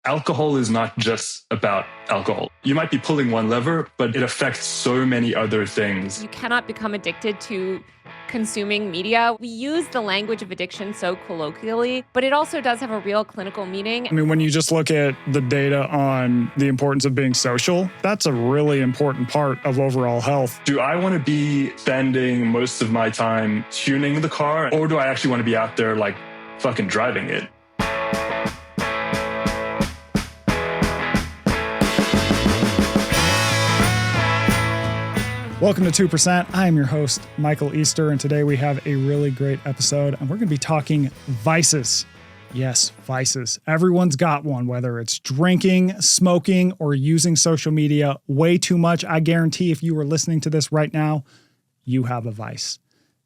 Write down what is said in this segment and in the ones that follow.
Alcohol is not just about alcohol. You might be pulling one lever, but it affects so many other things. You cannot become addicted to consuming media. We use the language of addiction so colloquially, but it also does have a real clinical meaning. I mean, when you just look at the data on the importance of being social, that's a really important part of overall health. Do I want to be spending most of my time tuning the car, or do I actually want to be out there like fucking driving it? Welcome to 2%. I am your host, Michael Easter, and today we have a really great episode, and we're going to be talking vices. Yes, vices. Everyone's got one, whether it's drinking, smoking, or using social media way too much. I guarantee if you were listening to this right now, you have a vice.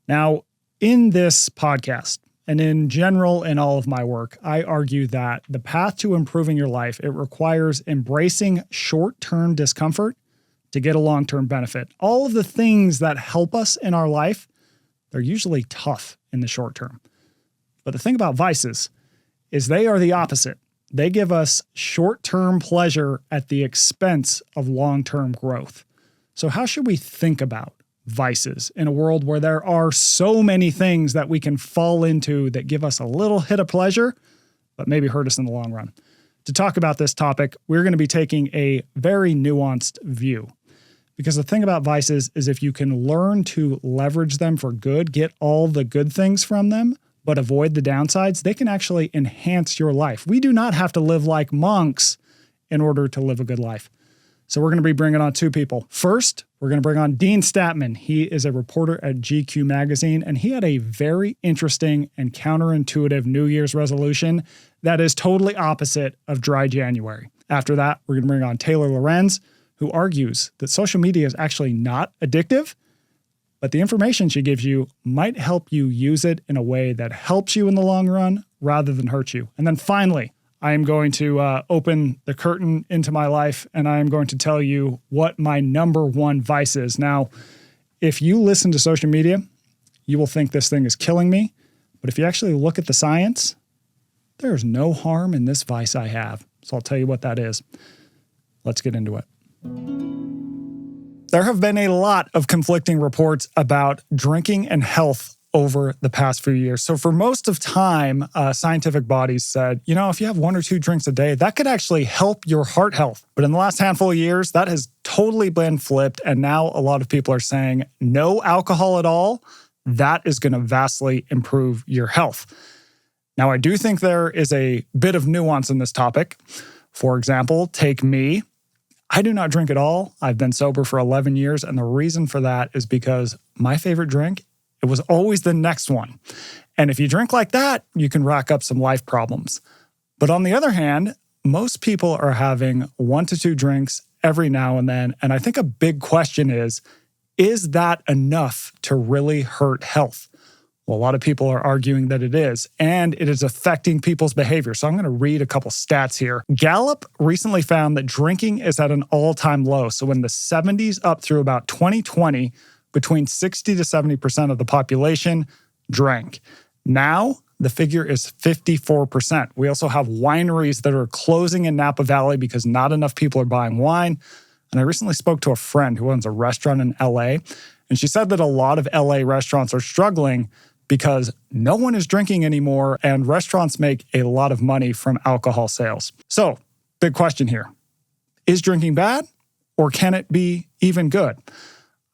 Now, in this podcast, and in general in all of my work, I argue that the path to improving your life, it requires embracing short-term discomfort to get a long-term benefit. All of the things that help us in our life, they're usually tough in the short term. But the thing about vices is they are the opposite. They give us short-term pleasure at the expense of long-term growth. So how should we think about vices in a world where there are so many things that we can fall into that give us a little hit of pleasure, but maybe hurt us in the long run? To talk about this topic, we're going to be taking a very nuanced view. Because the thing about vices is if you can learn to leverage them for good, get all the good things from them, but avoid the downsides, they can actually enhance your life. We do not have to live like monks in order to live a good life. So we're going to be bringing on two people. First, we're going to bring on Dean Stattmann. He is a reporter at GQ magazine, and he had a very interesting and counterintuitive New Year's resolution that is totally opposite of dry January. After that, we're going to bring on Lorenz, who argues that social media is actually not addictive, but the information she gives you might help you use it in a way that helps you in the long run rather than hurt you. And then finally, I am going to open the curtain into my life, and I am going to tell you what my number one vice is. Now, if you listen to social media, you will think this thing is killing me, but if you actually look at the science, there's no harm in this vice I have. So I'll tell you what that is. Let's get into it. There have been a lot of conflicting reports about drinking and health over the past few years. So for most of time, scientific bodies said, if you have 1 or 2 drinks a day, that could actually help your heart health. But in the last handful of years, that has totally been flipped. And now a lot of people are saying no alcohol at all. That is going to vastly improve your health. Now, I do think there is a bit of nuance in this topic. For example, take me. I do not drink at all. I've been sober for 11 years, and the reason for that is because my favorite drink, it was always the next one. And if you drink like that, you can rack up some life problems. But on the other hand, most people are having 1 to 2 drinks every now and then, and I think a big question is that enough to really hurt health? Well, a lot of people are arguing that it is, and it is affecting people's behavior. So I'm going to read a couple stats here. Gallup recently found that drinking is at an all-time low. So in the 70s up through about 2020, between 60 to 70% of the population drank. Now, the figure is 54%. We also have wineries that are closing in Napa Valley because not enough people are buying wine. And I recently spoke to a friend who owns a restaurant in LA, and she said that a lot of LA restaurants are struggling because no one is drinking anymore, and restaurants make a lot of money from alcohol sales. So, big question here. Is drinking bad, or can it be even good?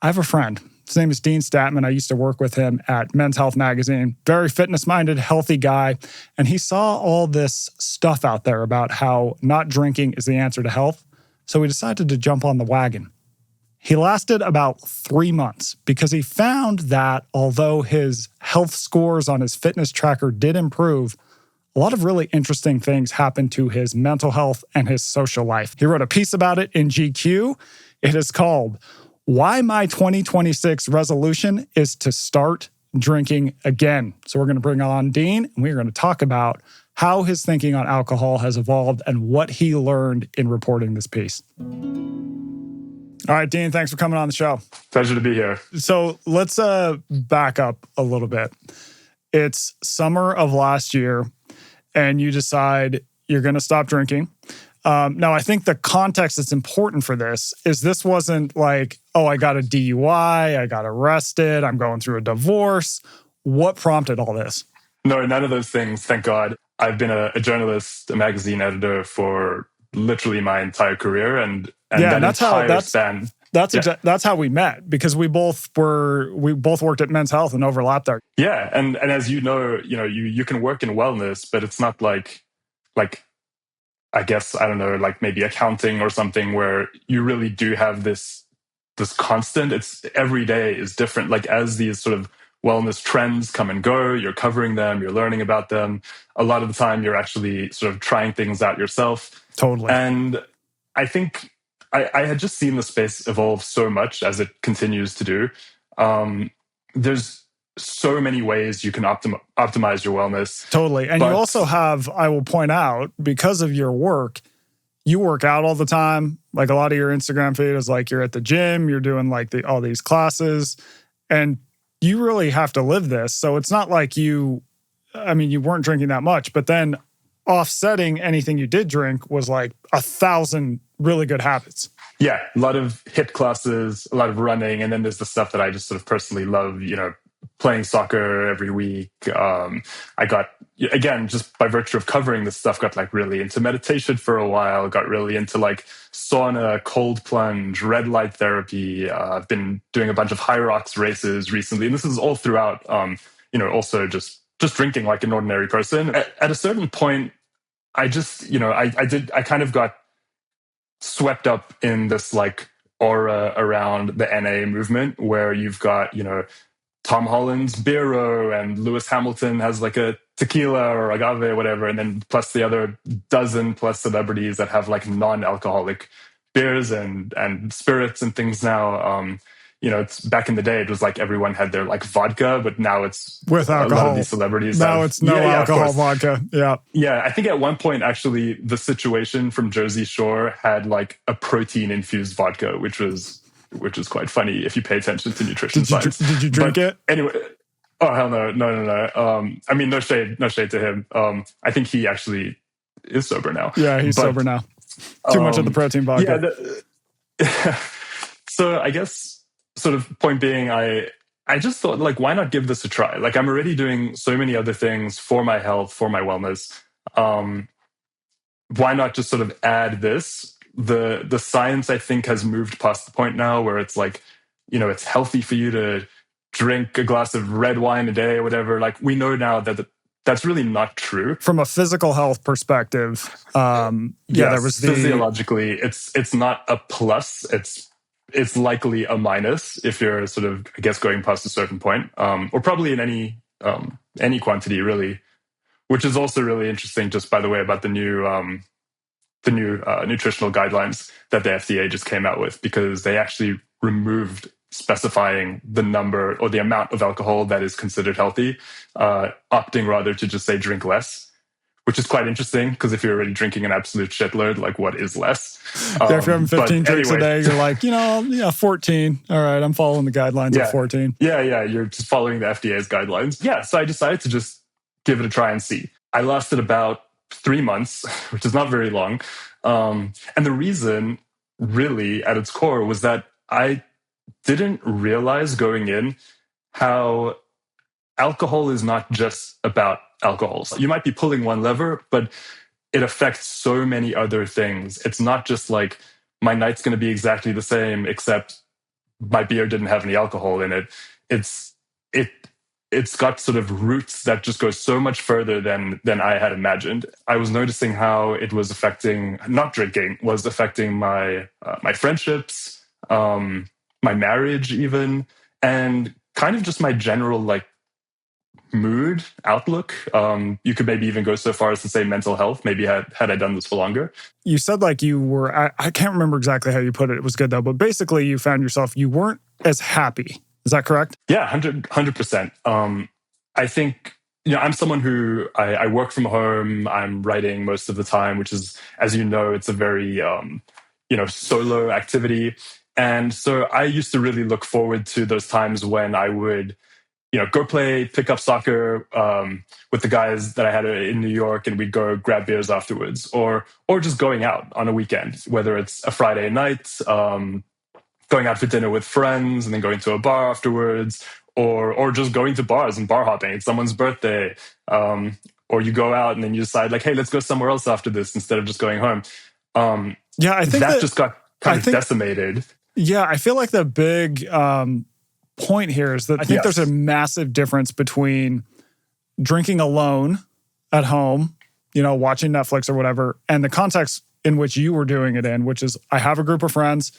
I have a friend. His name is Dean Stattmann. I used to work with him at Men's Health magazine. Very fitness-minded, healthy guy. And he saw all this stuff out there about how not drinking is the answer to health. So he decided to jump on the wagon. He lasted about 3 months because he found that although his health scores on his fitness tracker did improve, a lot of really interesting things happened to his mental health and his social life. He wrote a piece about it in GQ. It is called, "Why My 2026 Resolution is to Start Drinking Again." So we're going to bring on Dean, and we're going to talk about how his thinking on alcohol has evolved and what he learned in reporting this piece. All right, Dean, thanks for coming on the show. Pleasure to be here. So let's back up a little bit. It's summer of last year, and you decide you're going to stop drinking. Now, I think the context that's important for this wasn't like, oh, I got a DUI, I got arrested, I'm going through a divorce. What prompted all this? No, none of those things, thank God. I've been a journalist, a magazine editor for literally my entire career, and that's how we met, because we both worked at Men's Health and overlapped there. Yeah, and as you know, you can work in wellness, but it's not like I guess, I don't know, like maybe accounting or something where you really do have this constant. It's every day is different. Like as these sort of wellness trends come and go, you're covering them, you're learning about them. A lot of the time you're actually sort of trying things out yourself. Totally. And I think I had just seen the space evolve so much as it continues to do. There's so many ways you can optimize your wellness. Totally. And you also have, I will point out, because of your work, you work out all the time. Like a lot of your Instagram feed is like you're at the gym, you're doing like all these classes, and you really have to live this. So it's not like you weren't drinking that much, but then offsetting anything you did drink was like 1,000 really good habits. Yeah, a lot of HIIT classes, a lot of running, and then there's the stuff that I just sort of personally love, playing soccer every week. I got, again, just by virtue of covering this stuff, got like really into meditation for a while, got really into like sauna, cold plunge, red light therapy. I've been doing a bunch of high rocks races recently. And this is all throughout, also just drinking like an ordinary person. At a certain point, I just, I kind of got swept up in this like aura around the NA movement where you've got, Tom Holland's Beero and Lewis Hamilton has like a tequila or agave or whatever. And then plus the other dozen plus celebrities that have like non-alcoholic beers and spirits and things now. It's back in the day, it was like everyone had their like vodka, but now it's with alcohol. A lot of these celebrities now it's no alcohol vodka. Yeah. Yeah. I think at one point, actually, the Situation from Jersey Shore had like a protein infused vodka, which was quite funny if you pay attention to nutrition science. Did you drink it? Anyway, oh hell no. No shade to him. I think he actually is sober now. Yeah, he's sober now. Too much of the protein vodka. Yeah. So I guess, sort of point being, I just thought, like, why not give this a try? Like, I'm already doing so many other things for my health, for my wellness. Why not just sort of add this? The science, I think, has moved past the point now where it's like, it's healthy for you to drink a glass of red wine a day or whatever. Like, we know now that that's really not true. From a physical health perspective, there was physiologically, it's not a plus. It's likely a minus if you're sort of, I guess, going past a certain point, or probably in any quantity, really, which is also really interesting, just by the way, about the new nutritional guidelines that the FDA just came out with, because they actually removed specifying the number or the amount of alcohol that is considered healthy, opting rather to just say drink less, which is quite interesting, because if you're already drinking an absolute shitload, like what is less? If you're having 15 drinks a day, you're like, 14. All right, I'm following the guidelines of 14. Yeah, you're just following the FDA's guidelines. Yeah, so I decided to just give it a try and see. I lasted about 3 months, which is not very long. And the reason, really, at its core, was that I didn't realize going in how alcohol is not just about alcohol. You might be pulling one lever, but it affects so many other things. It's not just like my night's going to be exactly the same, except my beer didn't have any alcohol in it. It's got sort of roots that just go so much further than I had imagined. I was noticing how it was affecting, not drinking, was affecting my friendships, my marriage even, and kind of just my general like mood, outlook. You could maybe even go so far as to say mental health, maybe had I done this for longer. You said like you were, I can't remember exactly how you put it. It was good though, but basically you found yourself, you weren't as happy. Is that correct? Yeah, 100%. I think, I'm someone who, I work from home, I'm writing most of the time, which is, as you know, it's a very, solo activity. And so I used to really look forward to those times when I would go play pickup soccer with the guys that I had in New York, and we'd go grab beers afterwards, or just going out on a weekend, whether it's a Friday night, going out for dinner with friends, and then going to a bar afterwards, or just going to bars and bar hopping. It's someone's birthday, or you go out and then you decide like, hey, let's go somewhere else after this instead of just going home. I think that just got kind of decimated. Yeah, I feel like the big point here is that I think there's a massive difference between drinking alone at home, watching Netflix or whatever, and the context in which you were doing it in, which is I have a group of friends,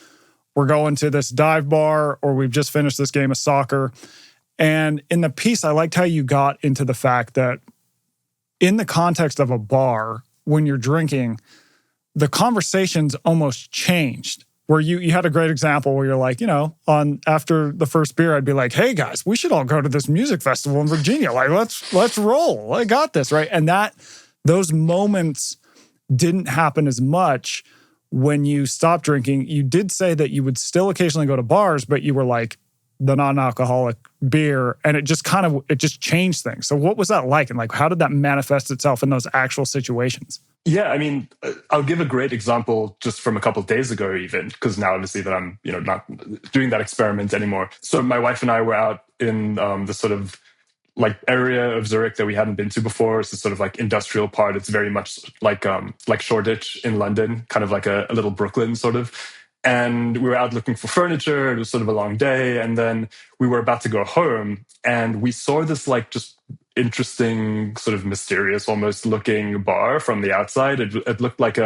we're going to this dive bar, or we've just finished this game of soccer. And in the piece, I liked how you got into the fact that in the context of a bar, when you're drinking, the conversation's almost changed. Where you had a great example where you're like, after the first beer, I'd be like, hey guys, we should all go to this music festival in Virginia. Like, let's roll. I got this, right? And those moments didn't happen as much when you stopped drinking. You did say that you would still occasionally go to bars, but you were like the non-alcoholic beer, and it just changed things. So what was that like? And like, how did that manifest itself in those actual situations? Yeah, I mean, I'll give a great example just from a couple of days ago, even, because now obviously that I'm, not doing that experiment anymore. So my wife and I were out in the sort of like area of Zurich that we hadn't been to before. It's a sort of like industrial part. It's very much like Shoreditch in London, kind of like a little Brooklyn sort of. And we were out looking for furniture. It was sort of a long day. And then we were about to go home, and we saw this like just interesting, sort of mysterious, almost looking bar from the outside. It looked like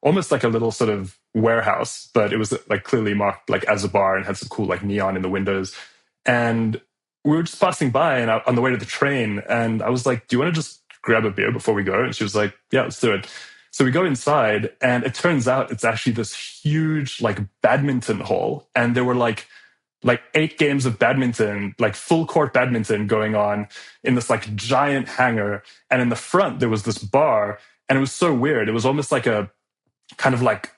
almost like a little sort of warehouse, but it was like clearly marked like as a bar and had some cool like neon in the windows. And we were just passing by and on the way to the train, and I was like, do you want to just grab a beer before we go? And she was like, yeah, let's do it. So we go inside, and it turns out it's actually this huge like badminton hall, and there were like 8 games of badminton, like full court badminton going on in this like giant hangar. And in the front, there was this bar, and it was so weird. It was almost like a kind of like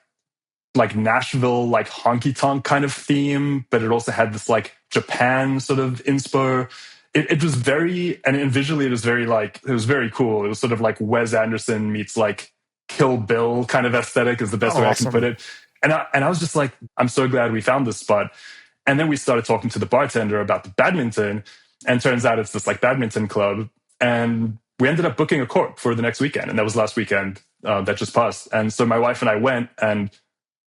Nashville, like honky tonk kind of theme, but it also had this like Japan sort of inspo. It was very, and visually it was very like, it was very cool. It was sort of like Wes Anderson meets like Kill Bill kind of aesthetic is the best way I can put it. And I was just like, I'm so glad we found this spot. And then we started talking to the bartender about the badminton, and turns out it's this like badminton club. And we ended up booking a court for the next weekend. And that was last weekend that just passed. And so my wife and I went and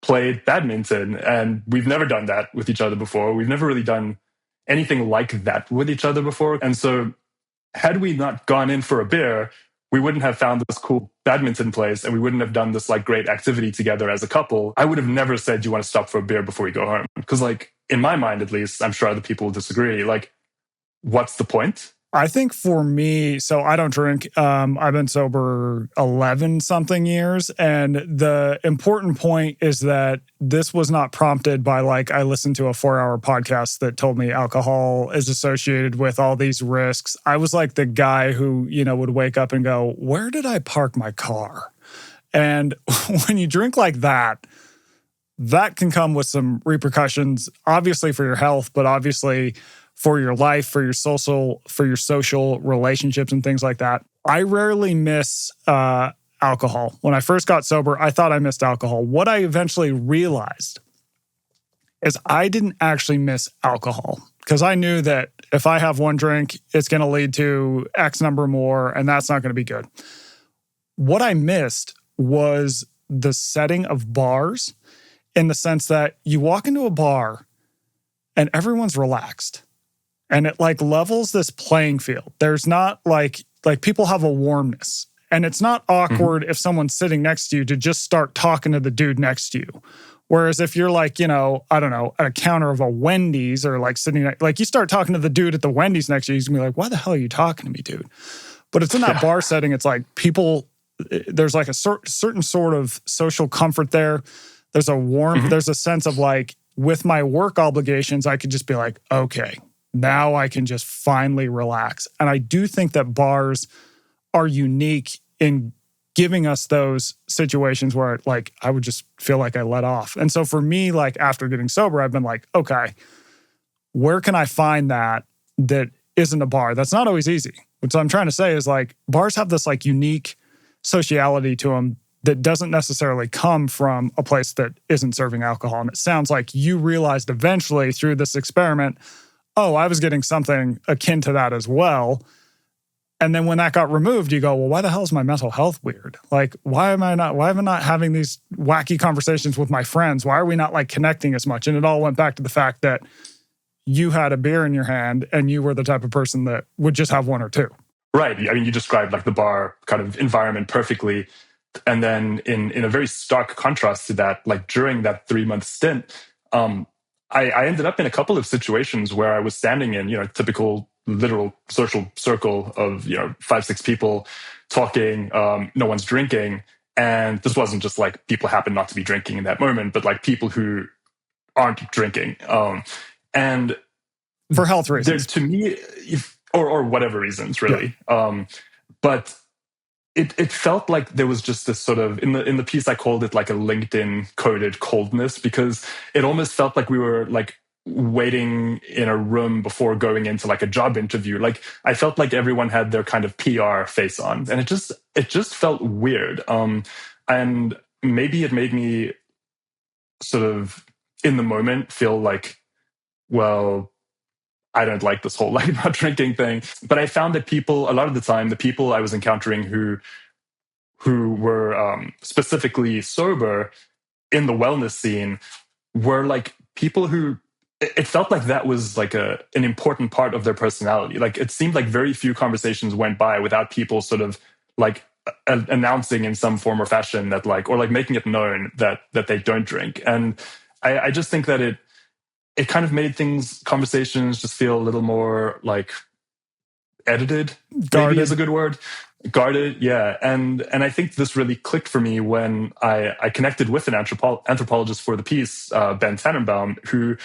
played badminton, and we've never done that with each other before. We've never really done anything like that with each other before. And so had we not gone in for a beer, we wouldn't have found this cool badminton place, and we wouldn't have done this like great activity together as a couple. I would have never said, do you want to stop for a beer before we go home? Because like in my mind, at least, I'm sure other people will disagree. Like, what's the point? I think for me, so I don't drink. I've been sober 11 something years. And the important point is that this was not prompted by like, I listened to a 4-hour podcast that told me alcohol is associated with all these risks. I was like the guy who, would wake up and go, where did I park my car? And when you drink like that can come with some repercussions, obviously for your health, but obviously for your life, for your social relationships and things like that. I rarely miss alcohol. When I first got sober, I thought I missed alcohol. What I eventually realized is I didn't actually miss alcohol, because I knew that if I have one drink, it's going to lead to X number more, and that's not going to be good. What I missed was the setting of bars, in the sense that you walk into a bar and everyone's relaxed. And it like levels this playing field. There's not like people have a warmness. And it's not awkward if someone's sitting next to you to just start talking to the dude next to you. Whereas if you're like, I don't know, at a counter of a Wendy's, or like sitting, like you start talking to the dude at the Wendy's next to you, he's gonna be like, why the hell are you talking to me, dude? But it's in that bar setting, it's like people, there's like a certain sort of social comfort there. There's a warmth, there's a sense of like, with my work obligations, I could just be like, okay, now I can just finally relax. And I do think that bars are unique in giving us those situations where like I would just feel like I let off. And so for me, like after getting sober, I've been like, okay, where can I find that isn't a bar. That's not always easy. What I'm trying to say is like bars have this like unique sociality to them that doesn't necessarily come from a place that isn't serving alcohol. And it sounds like you realized eventually through this experiment, oh, I was getting something akin to that as well. And then when that got removed, you go, well, why the hell is my mental health weird? Like, why am I not having these wacky conversations with my friends? Why are we not like connecting as much? And it all went back to the fact that you had a beer in your hand and you were the type of person that would just have one or two. Right. I mean, you described like the bar kind of environment perfectly. And then in a very stark contrast to that, like during that 3-month stint, I ended up in a couple of situations where I was standing in, typical literal social circle of, 5-6 people talking, no one's drinking. And this wasn't just like people happen not to be drinking in that moment, but like people who aren't drinking. And for health reasons, to me, or whatever reasons, really. Yeah. But it felt like there was just this sort of, in the piece I called it like a LinkedIn coded coldness, because it almost felt like we were like waiting in a room before going into like a job interview. Like I felt like everyone had their kind of PR face on, and it just felt weird. And maybe it made me sort of in the moment feel like, well, I don't like this whole like not drinking thing. But I found that a lot of the time, the people I was encountering who were specifically sober in the wellness scene were like people who, it felt like that was like an important part of their personality. Like it seemed like very few conversations went by without people sort of like announcing in some form or fashion that like, or like making it known that they don't drink. And I just think that it kind of made conversations just feel a little more like edited. Guarded. Maybe is a good word. Guarded, yeah. And I think this really clicked for me when I connected with an anthropologist for the piece, Ben Tannenbaum, who,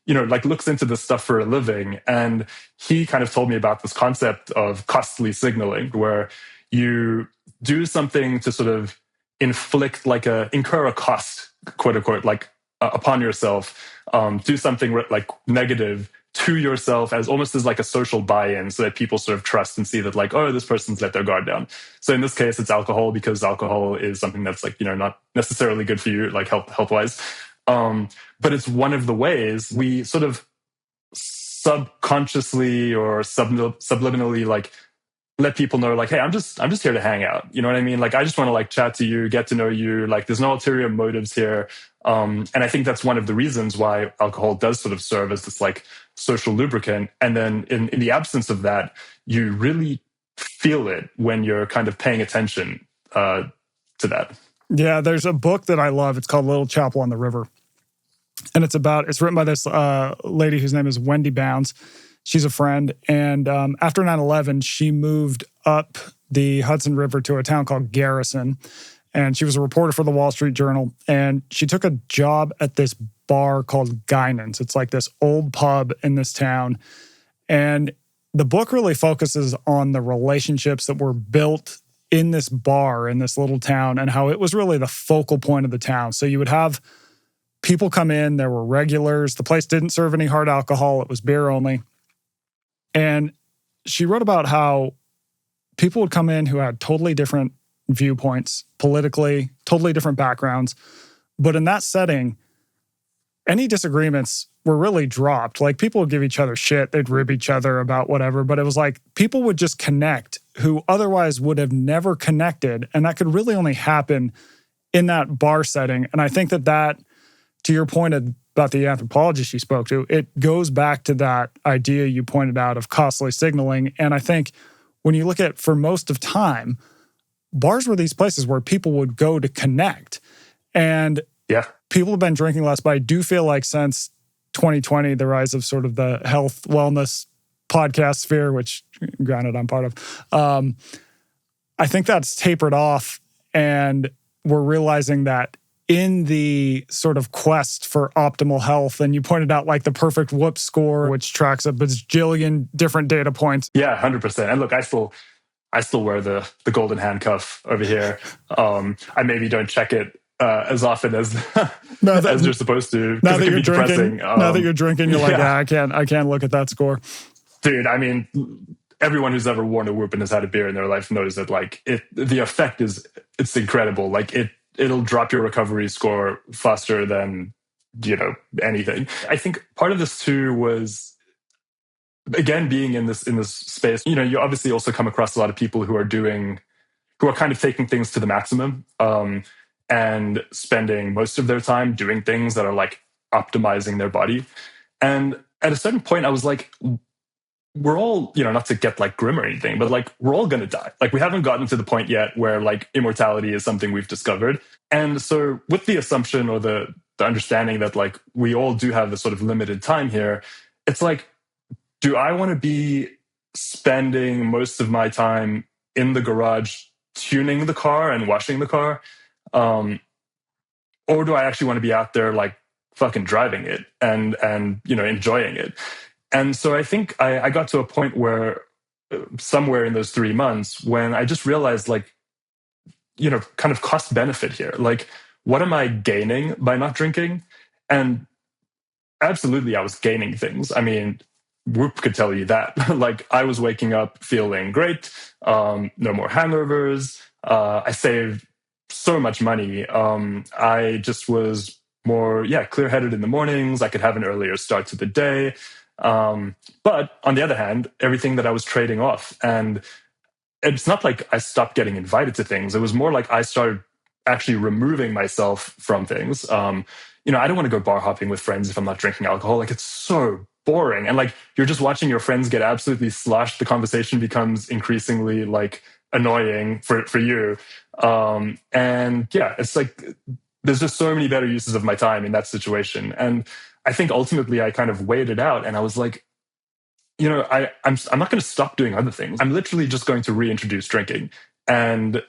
like looks into this stuff for a living. And he kind of told me about this concept of costly signaling, where you do something to sort of incur a cost, quote unquote, like upon yourself, do something like negative to yourself as almost as like a social buy-in, so that people sort of trust and see that like, oh, this person's let their guard down. So in this case, it's alcohol, because alcohol is something that's like, not necessarily good for you, like health-wise. But it's one of the ways we sort of subconsciously or subliminally like let people know like, hey, I'm just here to hang out. You know what I mean? Like, I just want to like chat to you, get to know you. Like, there's no ulterior motives here. And I think that's one of the reasons why alcohol does sort of serve as this like social lubricant. And then in the absence of that, you really feel it when you're kind of paying attention to that. Yeah, there's a book that I love. It's called Little Chapel on the River. And it's written by this lady whose name is Wendy Bounds. She's a friend. And after 9/11, she moved up the Hudson River to a town called Garrison. And she was a reporter for the Wall Street Journal. And she took a job at this bar called Guinan's. It's like this old pub in this town. And the book really focuses on the relationships that were built in this bar in this little town, and how it was really the focal point of the town. So you would have people come in, there were regulars. The place didn't serve any hard alcohol. It was beer only. And she wrote about how people would come in who had totally different viewpoints, politically, totally different backgrounds. But in that setting, any disagreements were really dropped. Like, people would give each other shit. They'd rib each other about whatever. But it was like people would just connect who otherwise would have never connected. And that could really only happen in that bar setting. And I think that, to your point about the anthropologist you spoke to, it goes back to that idea you pointed out of costly signaling. And I think when you look at, for most of time, bars were these places where people would go to connect. And yeah, people have been drinking less, but I do feel like since 2020, the rise of sort of the health wellness podcast sphere, which granted I'm part of, I think that's tapered off, and we're realizing that in the sort of quest for optimal health, and you pointed out like the perfect whoop score, which tracks a bajillion different data points. Yeah, 100%. And look, I still wear the golden handcuff over here. I maybe don't check it as often as as you're supposed to. Now that you're drinking, you're like, yeah, I can't look at that score. Dude, I mean, everyone who's ever worn a whoop and has had a beer in their life knows that like the effect it's incredible. Like it'll drop your recovery score faster than, anything. I think part of this too was, again, being in this space, you obviously also come across a lot of people who are kind of taking things to the maximum, and spending most of their time doing things that are like optimizing their body. And at a certain point, I was like, we're all, not to get like grim or anything, but like we're all going to die. Like we haven't gotten to the point yet where like immortality is something we've discovered. And so with the assumption or the understanding that like we all do have this sort of limited time here, it's like, do I want to be spending most of my time in the garage tuning the car and washing the car? Or do I actually want to be out there like fucking driving it and enjoying it? And so I think I got to a point where somewhere in those 3 months when I just realized like, kind of cost benefit here. Like, what am I gaining by not drinking? And absolutely, I was gaining things. I mean, Whoop could tell you that. Like, I was waking up feeling great, no more hangovers. I saved so much money. I just was more, clear-headed in the mornings. I could have an earlier start to the day. But on the other hand, everything that I was trading off, and it's not like I stopped getting invited to things. It was more like I started actually removing myself from things. I don't want to go bar hopping with friends if I'm not drinking alcohol. Like, it's so boring. And like, you're just watching your friends get absolutely sloshed. The conversation becomes increasingly like annoying for you. It's like, there's just so many better uses of my time in that situation. And I think ultimately I kind of weighed it out and I was like, I'm not going to stop doing other things. I'm literally just going to reintroduce drinking and,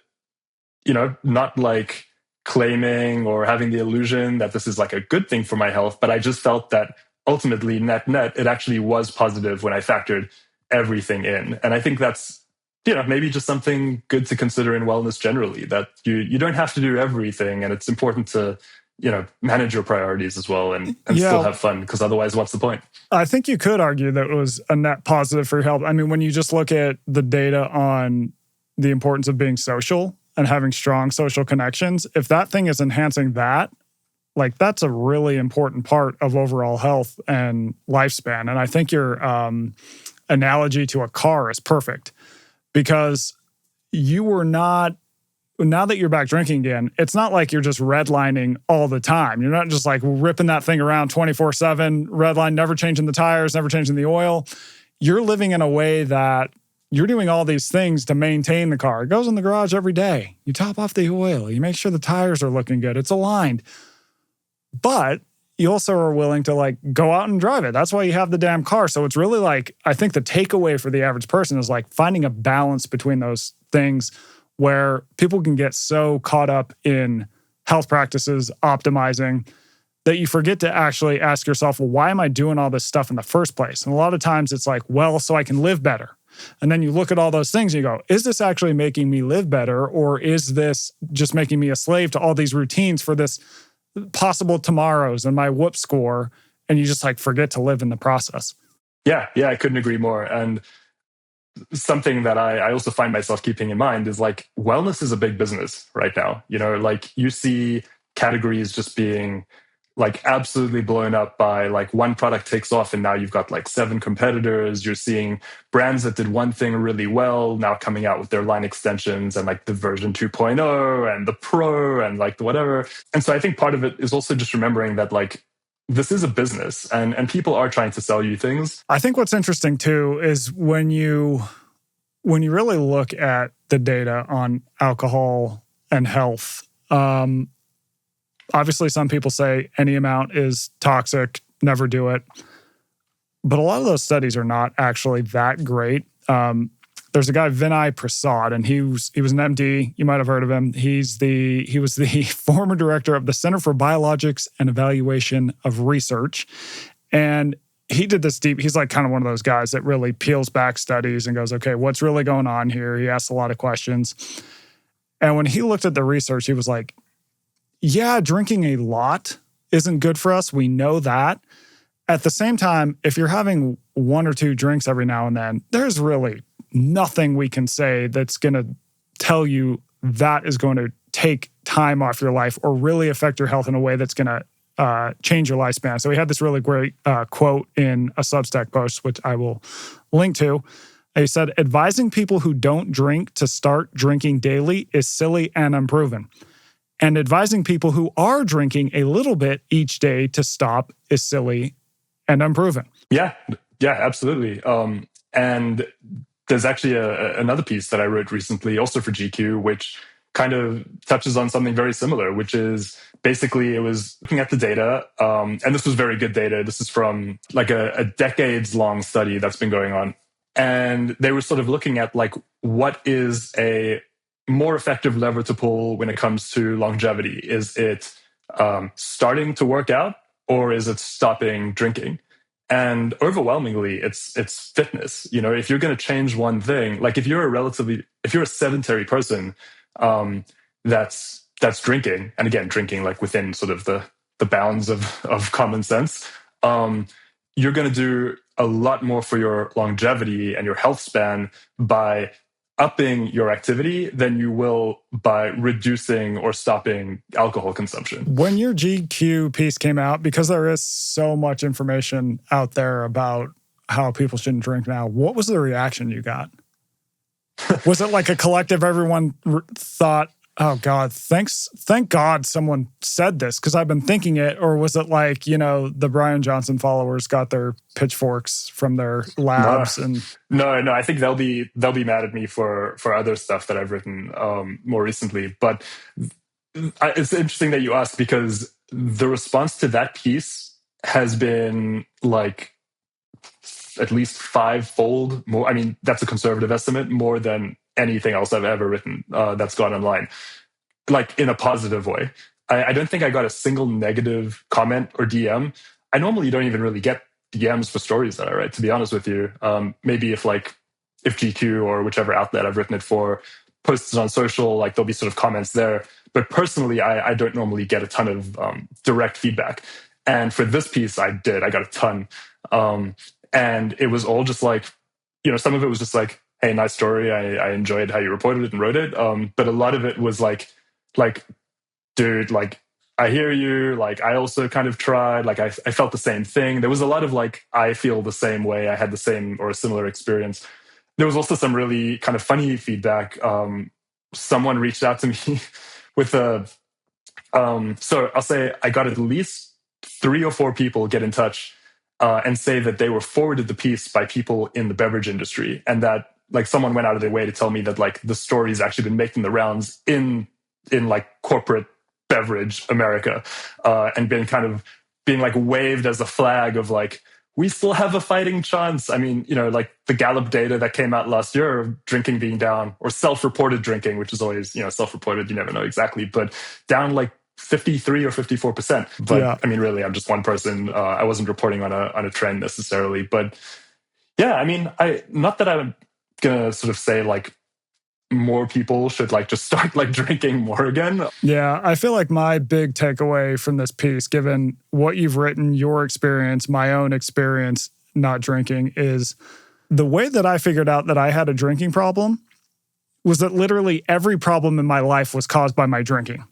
not like claiming or having the illusion that this is like a good thing for my health. But I just felt that ultimately net, it actually was positive when I factored everything in. And I think that's, maybe just something good to consider in wellness generally, that you don't have to do everything. And it's important to, manage your priorities as well and still have fun, because otherwise, what's the point? I think you could argue that it was a net positive for your health. I mean, when you just look at the data on the importance of being social and having strong social connections, if that thing is enhancing that, like that's a really important part of overall health and lifespan. And I think your analogy to a car is perfect, because you were not, now that you're back drinking again, it's not like you're just redlining all the time. You're not just like ripping that thing around 24/7, redline, never changing the tires, never changing the oil. You're living in a way that you're doing all these things to maintain the car. It goes in the garage every day. You top off the oil. You make sure the tires are looking good. It's aligned. But you also are willing to like go out and drive it. That's why you have the damn car. So it's really like, I think the takeaway for the average person is like finding a balance between those things, where people can get so caught up in health practices, optimizing, that you forget to actually ask yourself, well, why am I doing all this stuff in the first place? And a lot of times it's like, well, so I can live better. And then you look at all those things and you go, is this actually making me live better? Or is this just making me a slave to all these routines for this possible tomorrows and my whoop score? And you just like forget to live in the process. Yeah, I couldn't agree more. And something that I also find myself keeping in mind is like, wellness is a big business right now. Like you see categories just being like absolutely blown up by like one product takes off and now you've got like 7 competitors. You're seeing brands that did one thing really well now coming out with their line extensions and like the version 2.0 and the Pro and like the whatever. And so I think part of it is also just remembering that like, this is a business and people are trying to sell you things. I think what's interesting too is when you really look at the data on alcohol and health, obviously some people say any amount is toxic, never do it. But a lot of those studies are not actually that great. There's a guy, Vinay Prasad, and he was an MD. You might have heard of him. He was the former director of the Center for Biologics and Evaluation of Research. And he did this deep, he's like kind of one of those guys that really peels back studies and goes, okay, what's really going on here? He asks a lot of questions. And when he looked at the research, he was like, yeah, drinking a lot isn't good for us. We know that. at the same time, if you're having one or two drinks every now and then, there's really nothing we can say that's going to tell you that is going to take time off your life or really affect your health in a way that's going to change your lifespan. So we had this really great quote in a Substack post, which I will link to. He said, advising people who don't drink to start drinking daily is silly and unproven. And advising people who are drinking a little bit each day to stop is silly and unproven. Yeah, absolutely. And there's actually another piece that I wrote recently, also for GQ, which kind of touches on something very similar, which is basically it was looking at the data, and this was very good data. This is from like a decades-long study that's been going on. And they were sort of looking at like what is a more effective lever to pull when it comes to longevity. Is it starting to work out, or is it stopping drinking? And overwhelmingly, it's fitness. You know, if you're going to change one thing, like if you're a sedentary person that's drinking, and again, drinking like within sort of the bounds of common sense, you're going to do a lot more for your longevity and your health span by upping your activity than you will by reducing or stopping alcohol consumption. When your GQ piece came out, because there is so much information out there about how people shouldn't drink now, what was the reaction you got? Was it like a collective, everyone thought, oh God, thank God someone said this because I've been thinking it? Or was it like, you know, the Brian Johnson followers got their pitchforks from their labs? No, I think they'll be mad at me for other stuff that I've written more recently. But it's interesting that you asked, because the response to that piece has been like at least 5-fold more. I mean, that's a conservative estimate, more than anything else I've ever written that's gone online, like in a positive way. I don't think I got a single negative comment or DM. I normally don't even really get DMs for stories that I write, to be honest with you. Maybe if GQ or whichever outlet I've written it for posts it on social, like there'll be sort of comments there. But personally, I don't normally get a ton of direct feedback. And for this piece, I got a ton. And it was all just like, you know, some of it was just like, hey, nice story. I enjoyed how you reported it and wrote it. But a lot of it was like, dude, like, I hear you. Like, I also kind of tried. Like, I felt the same thing. There was a lot of like, I feel the same way. I had the same or a similar experience. There was also some really kind of funny feedback. Someone reached out to me with so I'll say I got at least 3 or 4 people get in touch and say that they were forwarded the piece by people in the beverage industry, and that like someone went out of their way to tell me that like the story's actually been making the rounds in like corporate beverage America, and being like waved as a flag of like, we still have a fighting chance. I mean, you know, like the Gallup data that came out last year of drinking being down, or self-reported drinking, which is always, you know, self-reported, you never know exactly, but down like 53 or 54%. But yeah. I mean, really, I'm just one person. I wasn't reporting on a trend necessarily. But yeah, I mean, not that I'm gonna sort of say like more people should like just start like drinking more again. Yeah, I feel like my big takeaway from this piece, given what you've written, your experience, my own experience not drinking, is the way that I figured out that I had a drinking problem was that literally every problem in my life was caused by my drinking.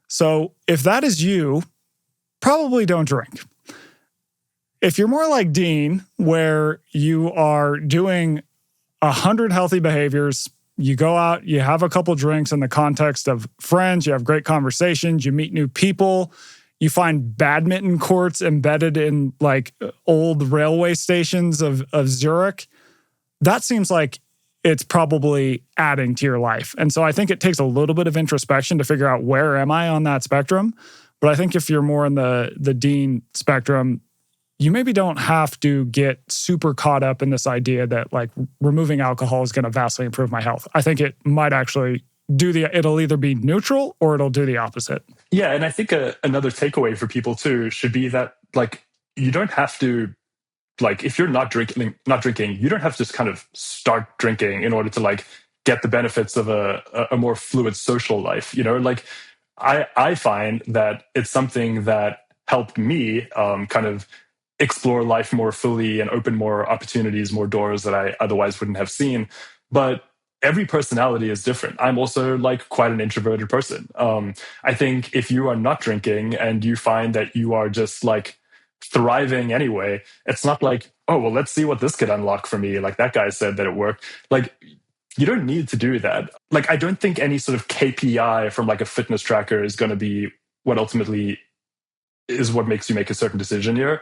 So if that is you, probably don't drink. If you're more like Dean, where you are doing 100 healthy behaviors, you go out, you have a couple drinks in the context of friends, you have great conversations, you meet new people, you find badminton courts embedded in like old railway stations of Zurich, that seems like it's probably adding to your life. And so I think it takes a little bit of introspection to figure out where am I on that spectrum. But I think if you're more in the Dean spectrum, you maybe don't have to get super caught up in this idea that like removing alcohol is going to vastly improve my health. I think it might actually it'll either be neutral or it'll do the opposite. Yeah. And I think another takeaway for people too should be that like, you don't have to, like, if you're not drinking, you don't have to just kind of start drinking in order to like get the benefits of a more fluid social life. You know, like I find that it's something that helped me kind of explore life more fully and open more opportunities, more doors that I otherwise wouldn't have seen. But every personality is different. I'm also like quite an introverted person. I think if you are not drinking and you find that you are just like thriving anyway, it's not like, oh, well, let's see what this could unlock for me. Like that guy said that it worked. Like, you don't need to do that. Like, I don't think any sort of KPI from like a fitness tracker is going to be what ultimately is what makes you make a certain decision here.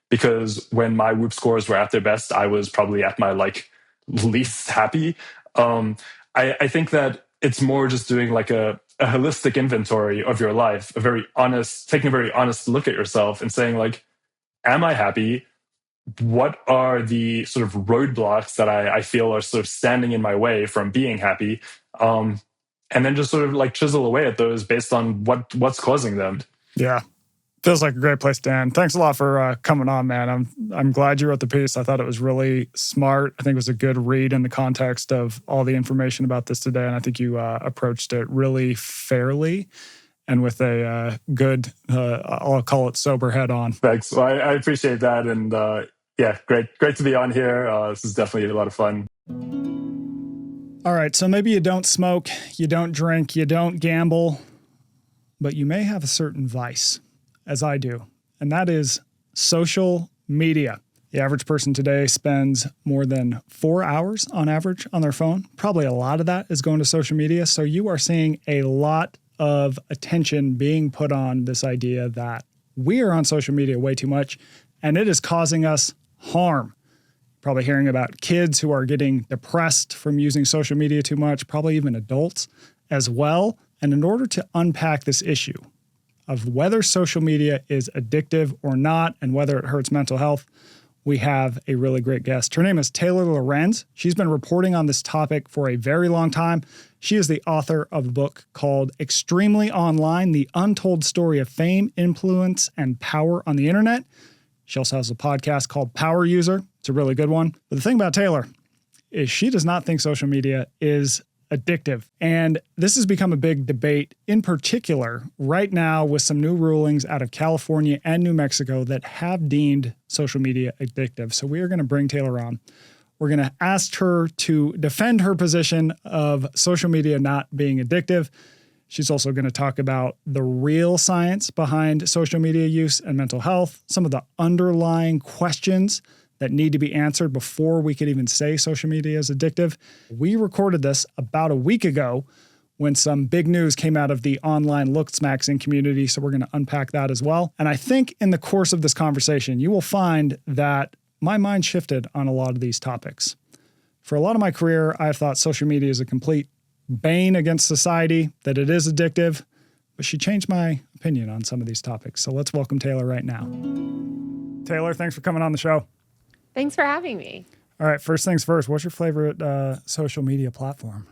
Because when my Whoop scores were at their best, I was probably at my like least happy. I think that it's more just doing like a holistic inventory of your life, taking a very honest look at yourself and saying like, am I happy? What are the sort of roadblocks that I feel are sort of standing in my way from being happy? And then just sort of like chisel away at those based on what's causing them. Yeah. Feels like a great place to end. Thanks a lot for coming on, man. I'm glad you wrote the piece. I thought it was really smart. I think it was a good read in the context of all the information about this today. And I think you approached it really fairly and with a good, I'll call it sober head on. Thanks. Well, I appreciate that. And yeah, great to be on here. This is definitely a lot of fun. All right. So maybe you don't smoke, you don't drink, you don't gamble, but you may have a certain vice, as I do, and that is social media. The average person today spends more than 4 hours on average on their phone. Probably a lot of that is going to social media. So you are seeing a lot of attention being put on this idea that we are on social media way too much, and it is causing us harm. Probably hearing about kids who are getting depressed from using social media too much, probably even adults as well. And in order to unpack this issue of whether social media is addictive or not and whether it hurts mental health, we have a really great guest. Her name is Taylor Lorenz. She's been reporting on this topic for a very long time. She is the author of a book called Extremely Online: The Untold Story of Fame, Influence, and Power on the Internet. She also has a podcast called Power User. It's a really good one. But the thing about Taylor is she does not think social media is addictive. And this has become a big debate, in particular right now with some new rulings out of California and New Mexico that have deemed social media addictive. So we are going to bring Taylor on. We're going to ask her to defend her position of social media not being addictive. She's also going to talk about the real science behind social media use and mental health, some of the underlying questions that need to be answered before we could even say social media is addictive. We recorded this about a week ago when some big news came out of the online look-smaxing community, so we're going to unpack that as well. And I think in the course of this conversation, you will find that my mind shifted on a lot of these topics. For a lot of my career, I've thought social media is a complete bane against society, that it is addictive, but she changed my opinion on some of these topics. So let's welcome Taylor right now. Taylor, thanks for coming on the show. Thanks for having me. All right, first things first, what's your favorite social media platform?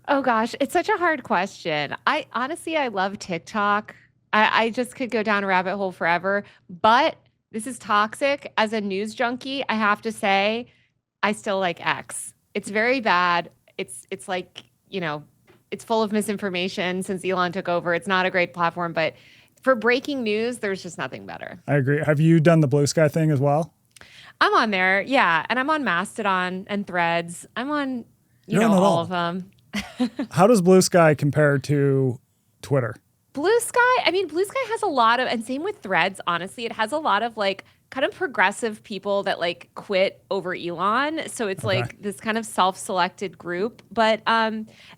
Oh gosh, it's such a hard question. I love TikTok. I just could go down a rabbit hole forever, but this is toxic. As a news junkie, I have to say, I still like X. It's very bad. It's like, it's full of misinformation since Elon took over. It's not a great platform, but for breaking news, there's just nothing better. I agree. Have you done the Blue Sky thing as well? I'm on there, yeah. And I'm on Mastodon and Threads. I'm on, all of them. How does Blue Sky compare to Twitter? Blue Sky has a lot of, and same with Threads, honestly, it has a lot of like kind of progressive people that like quit over Elon. So it's like this kind of self-selected group. But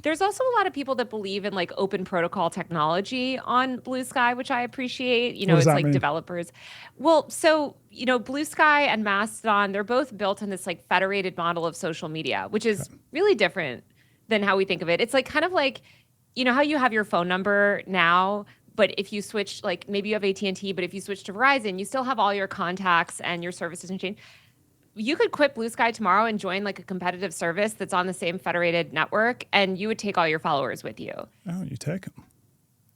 there's also a lot of people that believe in like open protocol technology on Blue Sky, which I appreciate. It's like mean? Developers. Well, so, Blue Sky and Mastodon, they're both built on this like federated model of social media, which is really different than how we think of it. It's like kind of like, how you have your phone number now, but if you switch, like maybe you have AT&T, but if you switch to Verizon, you still have all your contacts and your services and change. You could quit Blue Sky tomorrow and join like a competitive service that's on the same federated network, and you would take all your followers with you. Oh, you take them.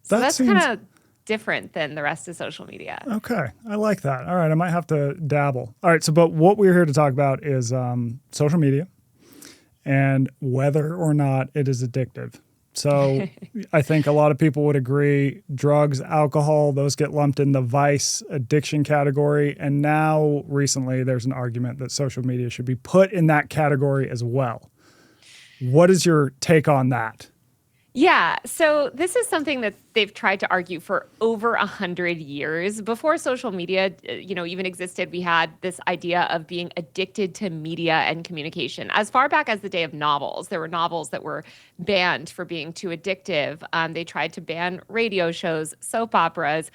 So that's kind of different than the rest of social media. Okay, I like that. All right, I might have to dabble. All right, but what we're here to talk about is social media and whether or not it is addictive. So I think a lot of people would agree drugs, alcohol, those get lumped in the vice addiction category. And now recently there's an argument that social media should be put in that category as well. What is your take on that? Yeah, so this is something that they've tried to argue for over 100 years. Before social media, even existed, we had this idea of being addicted to media and communication. As far back as the day of novels, there were novels that were banned for being too addictive. They tried to ban radio shows, soap operas,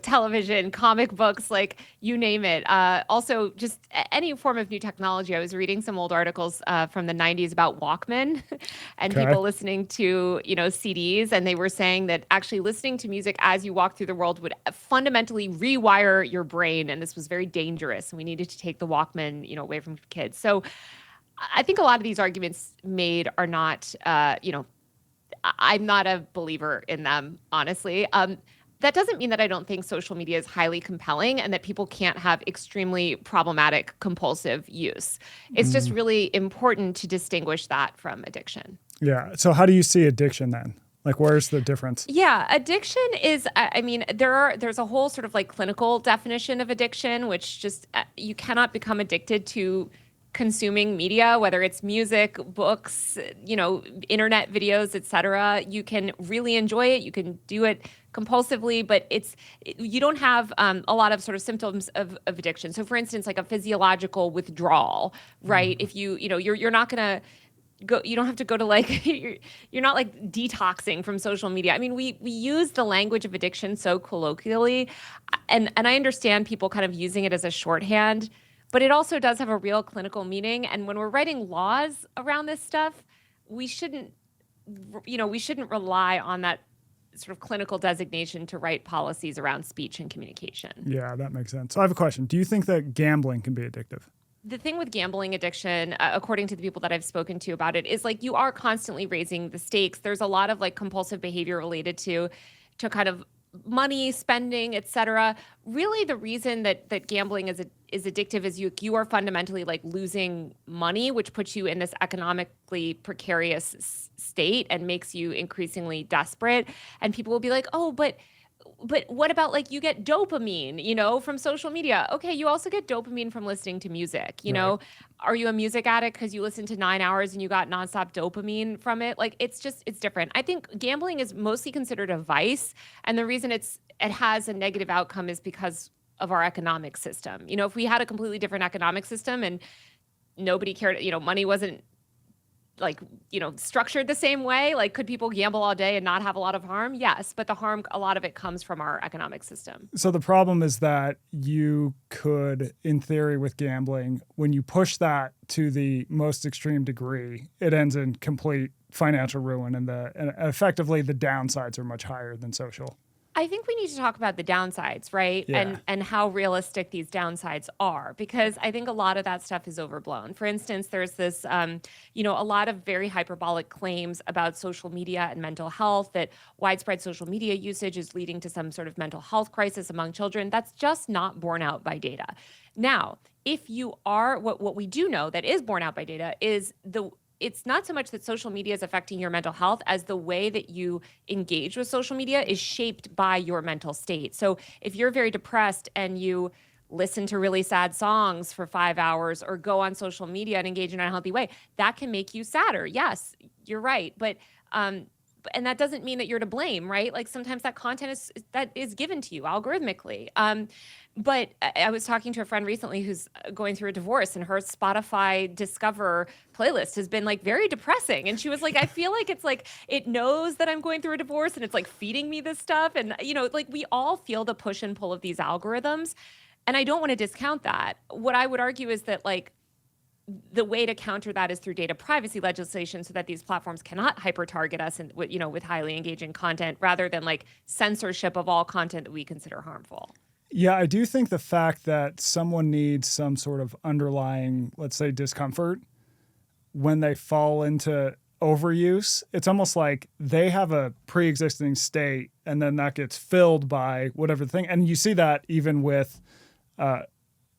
television, comic books, like you name it. Also, just any form of new technology. I was reading some old articles from the 90s about Walkman and people listening to, CDs. And they were saying that actually listening to music as you walk through the world would fundamentally rewire your brain. And this was very dangerous. And we needed to take the Walkman, away from kids. So I think a lot of these arguments made are not, I'm not a believer in them, honestly. That doesn't mean that I don't think social media is highly compelling and that people can't have extremely problematic compulsive use. It's just really important to distinguish that from addiction. Yeah. So how do you see addiction then? Like, where's the difference? Yeah, addiction is, there's a whole sort of like clinical definition of addiction, which just, you cannot become addicted to consuming media, whether it's music, books, internet videos, etc. You can really enjoy it. You can do it compulsively, but you don't have a lot of sort of symptoms of addiction. So for instance, like a physiological withdrawal, right? If you're not going to go, you don't have to go to like, you're not like detoxing from social media. I mean, we use the language of addiction so colloquially, and I understand people kind of using it as a shorthand, but it also does have a real clinical meaning. And when we're writing laws around this stuff, we shouldn't rely on that sort of clinical designation to write policies around speech and communication. Yeah, that makes sense. So I have a question. Do you think that gambling can be addictive? The thing with gambling addiction, according to the people that I've spoken to about it, is like you are constantly raising the stakes. There's a lot of like compulsive behavior related to kind of money, spending, et cetera. Really, the reason that gambling is addictive is you are fundamentally like losing money, which puts you in this economically precarious state and makes you increasingly desperate. And people will be like, oh, but what about like you get dopamine, from social media? Okay, you also get dopamine from listening to music, Right. Are you a music addict because you listen to 9 hours and you got nonstop dopamine from it? Like it's different. I think gambling is mostly considered a vice. And the reason it has a negative outcome is because of our economic system. If we had a completely different economic system and nobody cared, money wasn't like, structured the same way, like could people gamble all day and not have a lot of harm? Yes, but the harm, a lot of it comes from our economic system. So the problem is that you could, in theory with gambling, when you push that to the most extreme degree, it ends in complete financial ruin and effectively the downsides are much higher than social. I think we need to talk about the downsides, right? Yeah. And how realistic these downsides are, because I think a lot of that stuff is overblown. For instance, there's this, a lot of very hyperbolic claims about social media and mental health, that widespread social media usage is leading to some sort of mental health crisis among children. That's just not borne out by data. Now, if you are, what we do know that is borne out by data is it's not so much that social media is affecting your mental health as the way that you engage with social media is shaped by your mental state. So if you're very depressed and you listen to really sad songs for 5 hours or go on social media and engage in an unhealthy way, that can make you sadder. Yes, you're right. But and that doesn't mean that you're to blame, right? Like sometimes that content is given to you algorithmically. But I was talking to a friend recently who's going through a divorce, and her Spotify Discover playlist has been like very depressing. And she was like, I feel like it's like it knows that I'm going through a divorce and it's like feeding me this stuff. And, like we all feel the push and pull of these algorithms. And I don't want to discount that. What I would argue is that like the way to counter that is through data privacy legislation so that these platforms cannot hyper-target us and, with highly engaging content rather than like censorship of all content that we consider harmful. Yeah, I do think the fact that someone needs some sort of underlying, let's say, discomfort when they fall into overuse, it's almost like they have a pre-existing state and then that gets filled by whatever thing. And you see that even with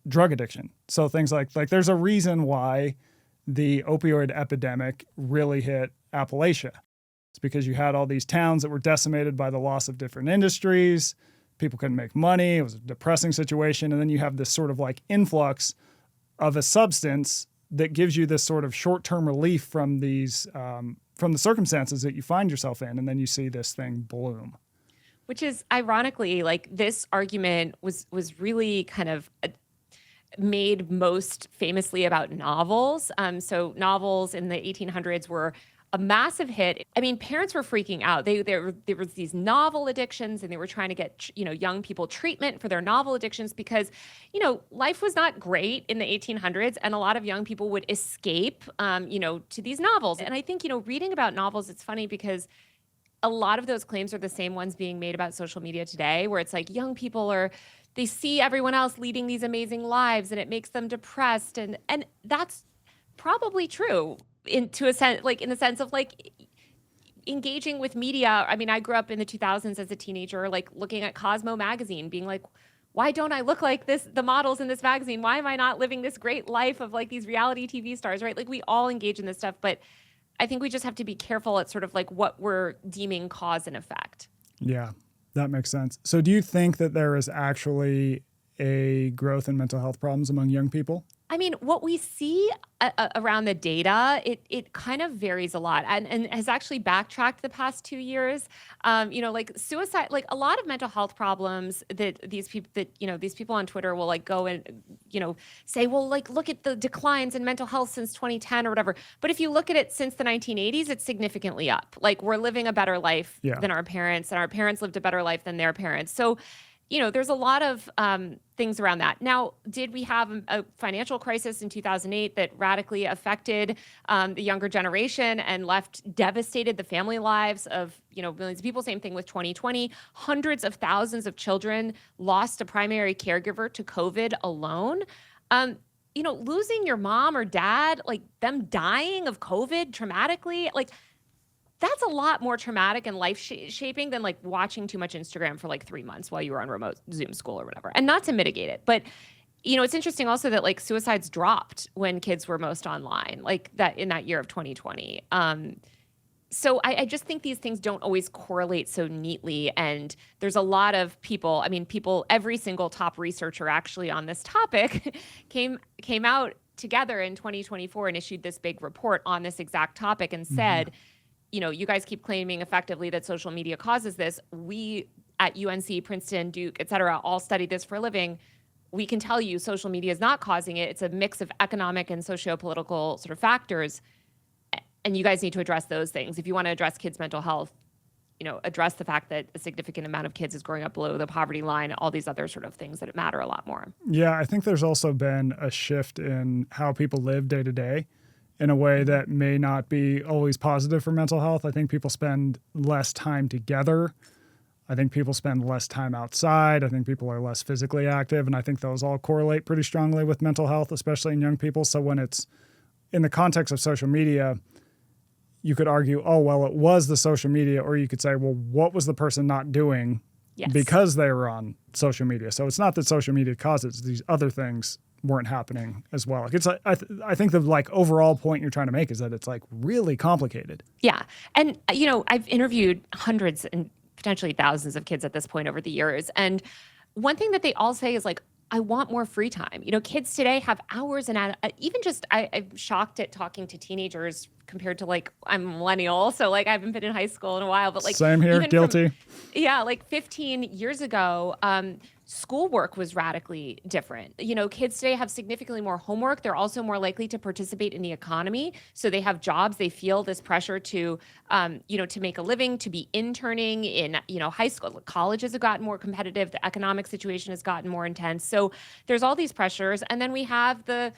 drug addiction. So things like there's a reason why the opioid epidemic really hit Appalachia. It's because you had all these towns that were decimated by the loss of different industries. People couldn't make money. It was a depressing situation. And then you have this sort of like influx of a substance that gives you this sort of short-term relief from these, from the circumstances that you find yourself in. And then you see this thing bloom. Which is ironically, like, this argument was really kind of made most famously about novels. So novels in the 1800s were a massive hit. I mean, parents were freaking out. There was these novel addictions, and they were trying to get, young people treatment for their novel addictions because, life was not great in the 1800s, and a lot of young people would escape, to these novels. And I think, reading about novels, it's funny because a lot of those claims are the same ones being made about social media today, where it's like young people they see everyone else leading these amazing lives and it makes them depressed. And that's probably true in the sense of like engaging with media. I mean, I grew up in the 2000s as a teenager, like looking at Cosmo magazine, being like, why don't I look like the models in this magazine? Why am I not living this great life of like these reality TV stars, right? Like we all engage in this stuff, but I think we just have to be careful at sort of like what we're deeming cause and effect. Yeah, that makes sense. So do you think that there is actually a growth in mental health problems among young people? I mean, what we see around the data, it kind of varies a lot and has actually backtracked the past 2 years. Like suicide, like a lot of mental health problems that these people on Twitter will like go and, say, well, like, look at the declines in mental health since 2010 or whatever. But if you look at it since the 1980s, it's significantly up. Like we're living a better life than our parents, and our parents lived a better life than their parents. So, there's a lot of things around that. Now, did we have a financial crisis in 2008 that radically affected the younger generation and devastated the family lives of, millions of people? Same thing with 2020. Hundreds of thousands of children lost a primary caregiver to COVID alone. Losing your mom or dad, like them dying of COVID traumatically, like that's a lot more traumatic and life-shaping than like watching too much Instagram for like 3 months while you were on remote Zoom school or whatever. And not to mitigate it, but it's interesting also that like suicides dropped when kids were most online, like that in that year of 2020. So I just think these things don't always correlate so neatly. And there's a lot of people, every single top researcher actually on this topic came out together in 2024 and issued this big report on this exact topic and said, you guys keep claiming effectively that social media causes this. We at UNC, Princeton, Duke, et cetera, all studied this for a living. We can tell you social media is not causing it. It's a mix of economic and socio-political sort of factors. And you guys need to address those things. If you want to address kids' mental health, address the fact that a significant amount of kids is growing up below the poverty line, all these other sort of things that matter a lot more. Yeah, I think there's also been a shift in how people live day to day in a way that may not be always positive for mental health. I think people spend less time together. I think people spend less time outside. I think people are less physically active. And I think those all correlate pretty strongly with mental health, especially in young people. So when it's in the context of social media, you could argue, oh, well, it was the social media. Or you could say, well, what was the person not doing because they were on social media? So it's not that social media causes these other things weren't happening as well. Like it's I think the like overall point you're trying to make is that it's like really complicated. Yeah. And, I've interviewed hundreds and potentially thousands of kids at this point over the years. And one thing that they all say is like, I want more free time. Kids today have hours and even just, I'm shocked at talking to teenagers compared to like, I'm a millennial. So like, I haven't been in high school in a while, but like. Same here, guilty. Like 15 years ago, schoolwork was radically different. Kids today have significantly more homework. They're also more likely to participate in the economy. So they have jobs. They feel this pressure to, to make a living, to be interning in, high school. Colleges have gotten more competitive. The economic situation has gotten more intense. So there's all these pressures. And then we have the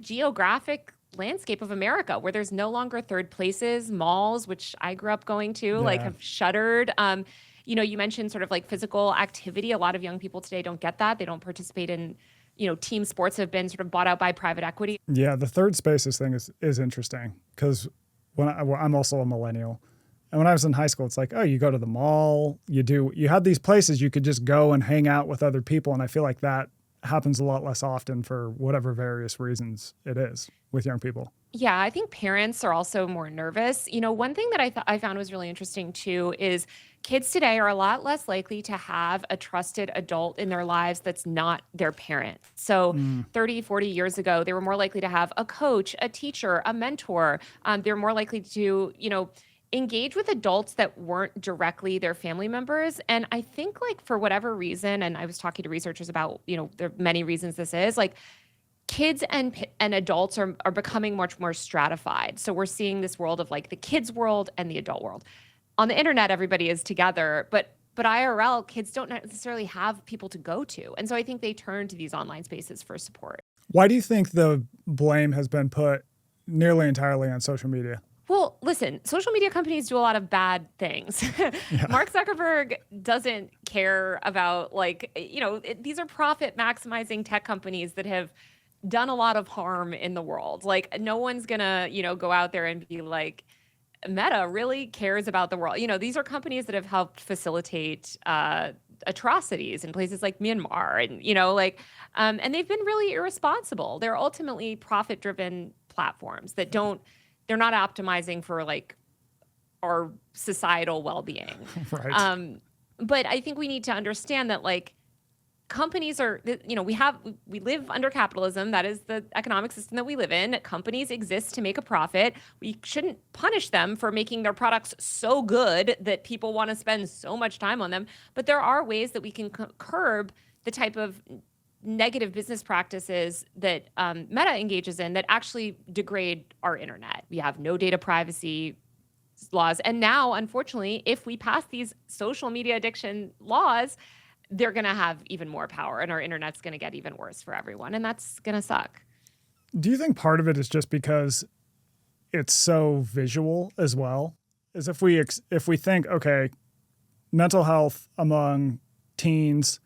geographic landscape of America where there's no longer third places. Malls, which I grew up going to, like have shuttered. You mentioned sort of like physical activity. A lot of young people today don't get that. They don't participate in, team sports have been sort of bought out by private equity. Yeah, the third spaces thing is interesting because I'm also a millennial. And when I was in high school, it's like, oh, you go to the mall, you had these places you could just go and hang out with other people. And I feel like that happens a lot less often for whatever various reasons it is with young people. Yeah, I think parents are also more nervous. One thing that I found was really interesting too is kids today are a lot less likely to have a trusted adult in their lives that's not their parent. So Mm, 30, 40 years ago, they were more likely to have a coach, a teacher, a mentor. They're more likely to, engage with adults that weren't directly their family members. And I think like for whatever reason, and I was talking to researchers about, there are many reasons this is like kids and adults are becoming much more stratified. So we're seeing this world of like the kids world and the adult world. On the internet, everybody is together, but IRL kids don't necessarily have people to go to. And so I think they turn to these online spaces for support. why do you think the blame has been put nearly entirely on social media? Well, listen, social media companies do a lot of bad things. Yeah. Mark Zuckerberg doesn't care about these are profit maximizing tech companies that have done a lot of harm in the world. Like no one's gonna, go out there and be like, Meta really cares about the world. These are companies that have helped facilitate atrocities in places like Myanmar, and they've been really irresponsible. They're ultimately profit-driven platforms that they're not optimizing for like our societal well-being. Right. But I think we need to understand that like companies are, we live under capitalism. That is the economic system that we live in. Companies exist to make a profit. We shouldn't punish them for making their products so good that people want to spend so much time on them. But there are ways that we can curb the type of negative business practices that Meta engages in that actually degrade our internet. We have no data privacy laws. And now, unfortunately, if we pass these social media addiction laws, they're going to have even more power and our internet's going to get even worse for everyone. And that's going to suck. Do you think part of it is just because it's so visual as well? As if we think, okay, mental health among teens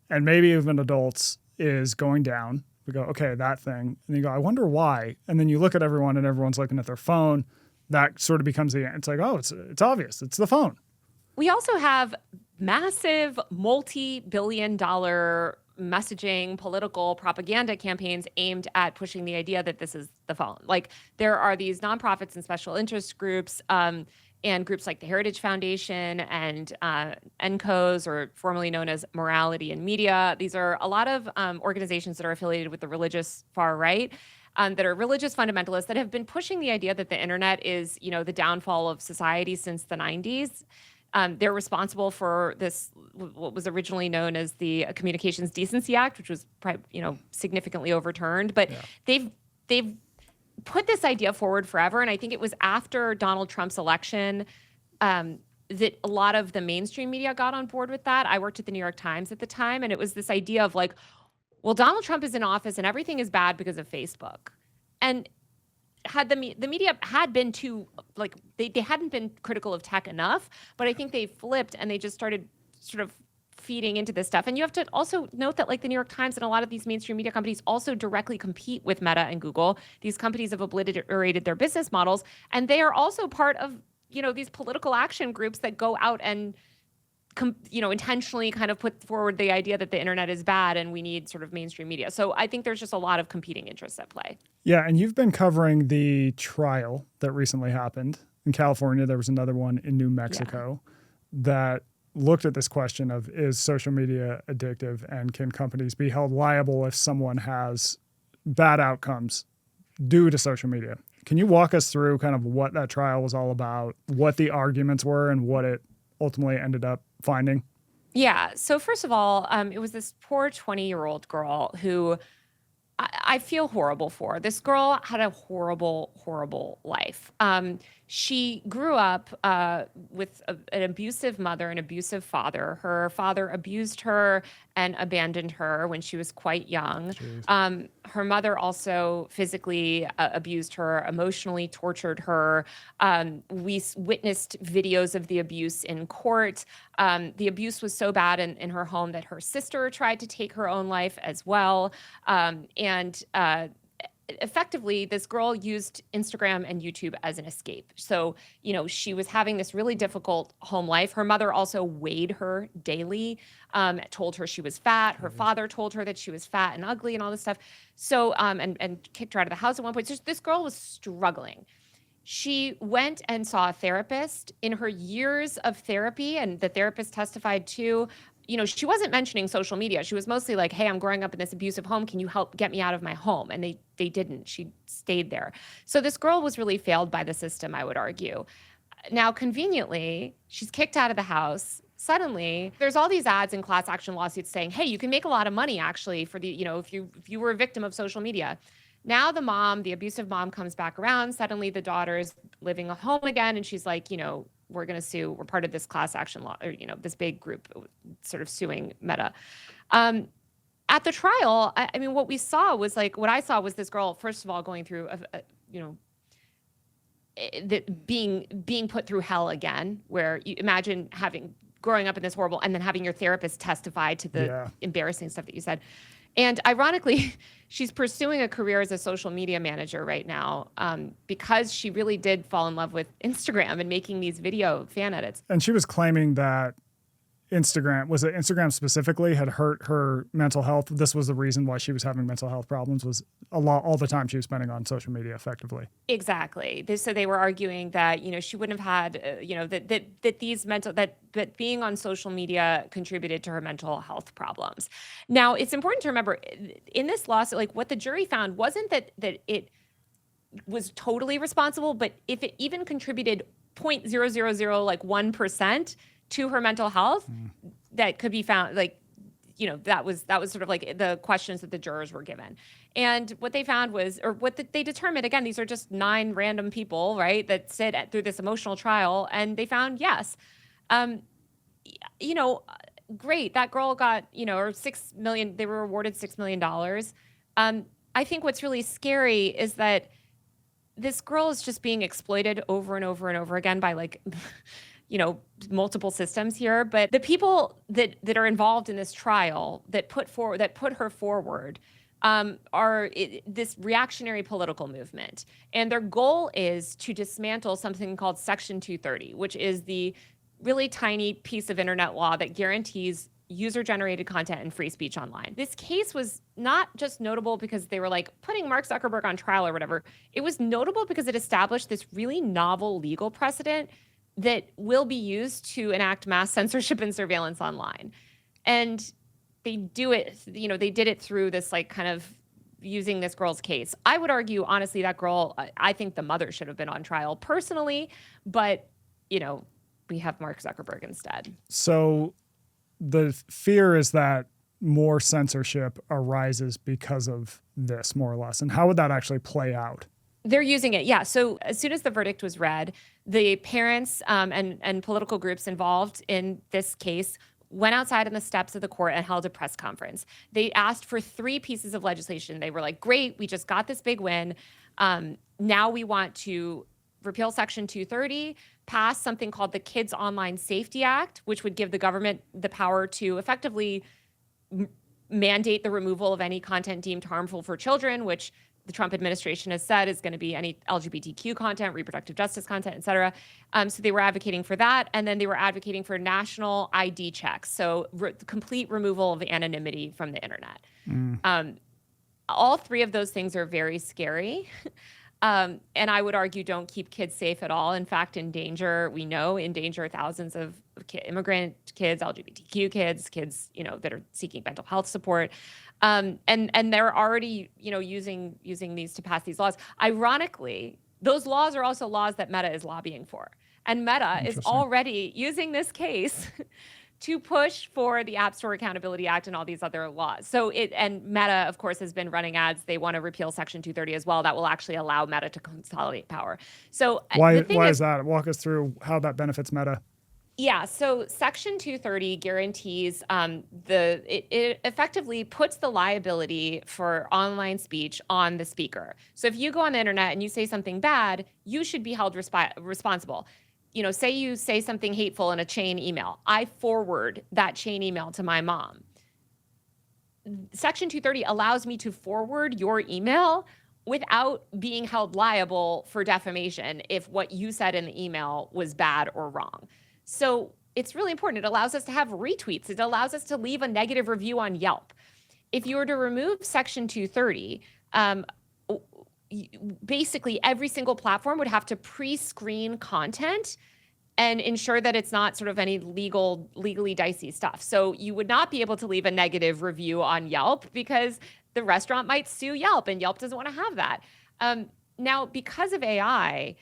and maybe even adults is going down. We go, okay, that thing. And you go, I wonder why. And then you look at everyone and everyone's looking at their phone. That sort of becomes it's like, oh, it's obvious. It's the phone. We also have massive multi-billion-dollar messaging, political propaganda campaigns aimed at pushing the idea that this is the phone. Like there are these nonprofits and special interest groups and groups like the Heritage Foundation and NCOs, or formerly known as Morality in Media. These are a lot of organizations that are affiliated with the religious far right. That are religious fundamentalists that have been pushing the idea that the internet is, the downfall of society since the 90s. They're responsible for this, what was originally known as the Communications Decency Act, which was, significantly overturned. But they've put this idea forward forever, and I think it was after Donald Trump's election that a lot of the mainstream media got on board with that. I worked at the New York Times at the time, and it was this idea of like, well, Donald Trump is in office and everything is bad because of Facebook. And had the media had been too, like, they hadn't been critical of tech enough, but I think they flipped and they just started sort of feeding into this stuff. And you have to also note that like the New York Times and a lot of these mainstream media companies also directly compete with Meta and Google. These companies have obliterated their business models, and they are also part of, these political action groups that go out and intentionally kind of put forward the idea that the internet is bad and we need sort of mainstream media. So I think there's just a lot of competing interests at play. Yeah, and you've been covering the trial that recently happened in California. There was another one in New Mexico that looked at this question of, is social media addictive, and can companies be held liable if someone has bad outcomes due to social media? Can you walk us through kind of what that trial was all about, what the arguments were, and what it ultimately ended up finding? Yeah. So first of all, it was this poor 20-year-old girl who I feel horrible for. This girl had a horrible, horrible life. She grew up with an abusive mother, an abusive father. Her father abused her and abandoned her when she was quite young. Her mother also physically abused her, emotionally tortured her. We witnessed videos of the abuse in court. The abuse was so bad in her home that her sister tried to take her own life as well. effectively, this girl used Instagram and YouTube as an escape. So, she was having this really difficult home life. Her mother also weighed her daily, told her she was fat. Her father told her that she was fat and ugly and all this stuff. So, and kicked her out of the house at one point. So this girl was struggling. She went and saw a therapist. In her years of therapy, and the therapist testified too, she wasn't mentioning social media. She was mostly like, hey, I'm growing up in this abusive home. Can you help get me out of my home? And they didn't. She stayed there. So this girl was really failed by the system, I would argue. Now, conveniently, she's kicked out of the house. Suddenly, there's all these ads and class action lawsuits saying, hey, you can make a lot of money actually for the, if you were a victim of social media. Now the abusive mom comes back around. Suddenly the daughter's living at home again. And she's like, we're going to sue. We're part of this class action law, or, this big group sort of suing Meta. At the trial, I mean, what I saw was this girl, first of all, going through, being put through hell again, where you imagine growing up in this horrible, and then having your therapist testify to the embarrassing stuff that you said. And ironically, she's pursuing a career as a social media manager right now, because she really did fall in love with Instagram and making these video fan edits. And she was claiming that Instagram specifically had hurt her mental health. This was the reason why she was having mental health problems, was all the time she was spending on social media effectively. Exactly. So they were arguing that, she wouldn't have had, that being on social media contributed to her mental health problems. Now, it's important to remember in this lawsuit, like what the jury found wasn't that it was totally responsible, but if it even contributed 0.000 to her mental health, that could be found, that was sort of like the questions that the jurors were given. And what they found was, they determined, again, these are just 9 random people, right, that sit through this emotional trial, and they found, yes, great, that girl got, or $6 million, they were awarded $6 million. I think what's really scary is that this girl is just being exploited over and over and over again by multiple systems here. But the people that are involved in this trial that put her forward are this reactionary political movement. And their goal is to dismantle something called Section 230, which is the really tiny piece of internet law that guarantees user-generated content and free speech online. This case was not just notable because they were putting Mark Zuckerberg on trial or whatever. It was notable because it established this really novel legal precedent that will be used to enact mass censorship and surveillance online. And they do it, they did it through this kind of using this girl's case. I would argue, honestly, that girl, I think the mother should have been on trial personally, but, we have Mark Zuckerberg instead. So the fear is that more censorship arises because of this, more or less. And how would that actually play out? They're using it, yeah. So as soon as the verdict was read, the parents and political groups involved in this case went outside on the steps of the court and held a press conference. They asked for 3 pieces of legislation. They were like, great, we just got this big win. Now we want to repeal Section 230, pass something called the Kids Online Safety Act, which would give the government the power to effectively mandate the removal of any content deemed harmful for children, which the Trump administration has said is going to be any LGBTQ content, reproductive justice content, et cetera. So they were advocating for that. And then they were advocating for national ID checks. So complete removal of anonymity from the internet. All 3 of those things are very scary. And I would argue don't keep kids safe at all. In fact, endanger thousands of immigrant kids, LGBTQ kids, that are seeking mental health support. And they're already, using these to pass these laws. Ironically, those laws are also laws that Meta is lobbying for. And Meta is already using this case to push for the App Store Accountability Act and all these other laws. And Meta, of course, has been running ads. They want to repeal Section 230 as well. That will actually allow Meta to consolidate power. So why is that? Walk us through how that benefits Meta. Yeah, so Section 230 guarantees it effectively puts the liability for online speech on the speaker. So if you go on the internet and you say something bad, you should be held responsible. Say you say something hateful in a chain email. I forward that chain email to my mom. Section 230 allows me to forward your email without being held liable for defamation if what you said in the email was bad or wrong. So it's really important. It allows us to have retweets. It allows us to leave a negative review on Yelp. If you were to remove Section 230, basically every single platform would have to pre-screen content and ensure that it's not sort of any legally dicey stuff. So you would not be able to leave a negative review on Yelp because the restaurant might sue Yelp, and Yelp doesn't want to have that. Now, because of AI,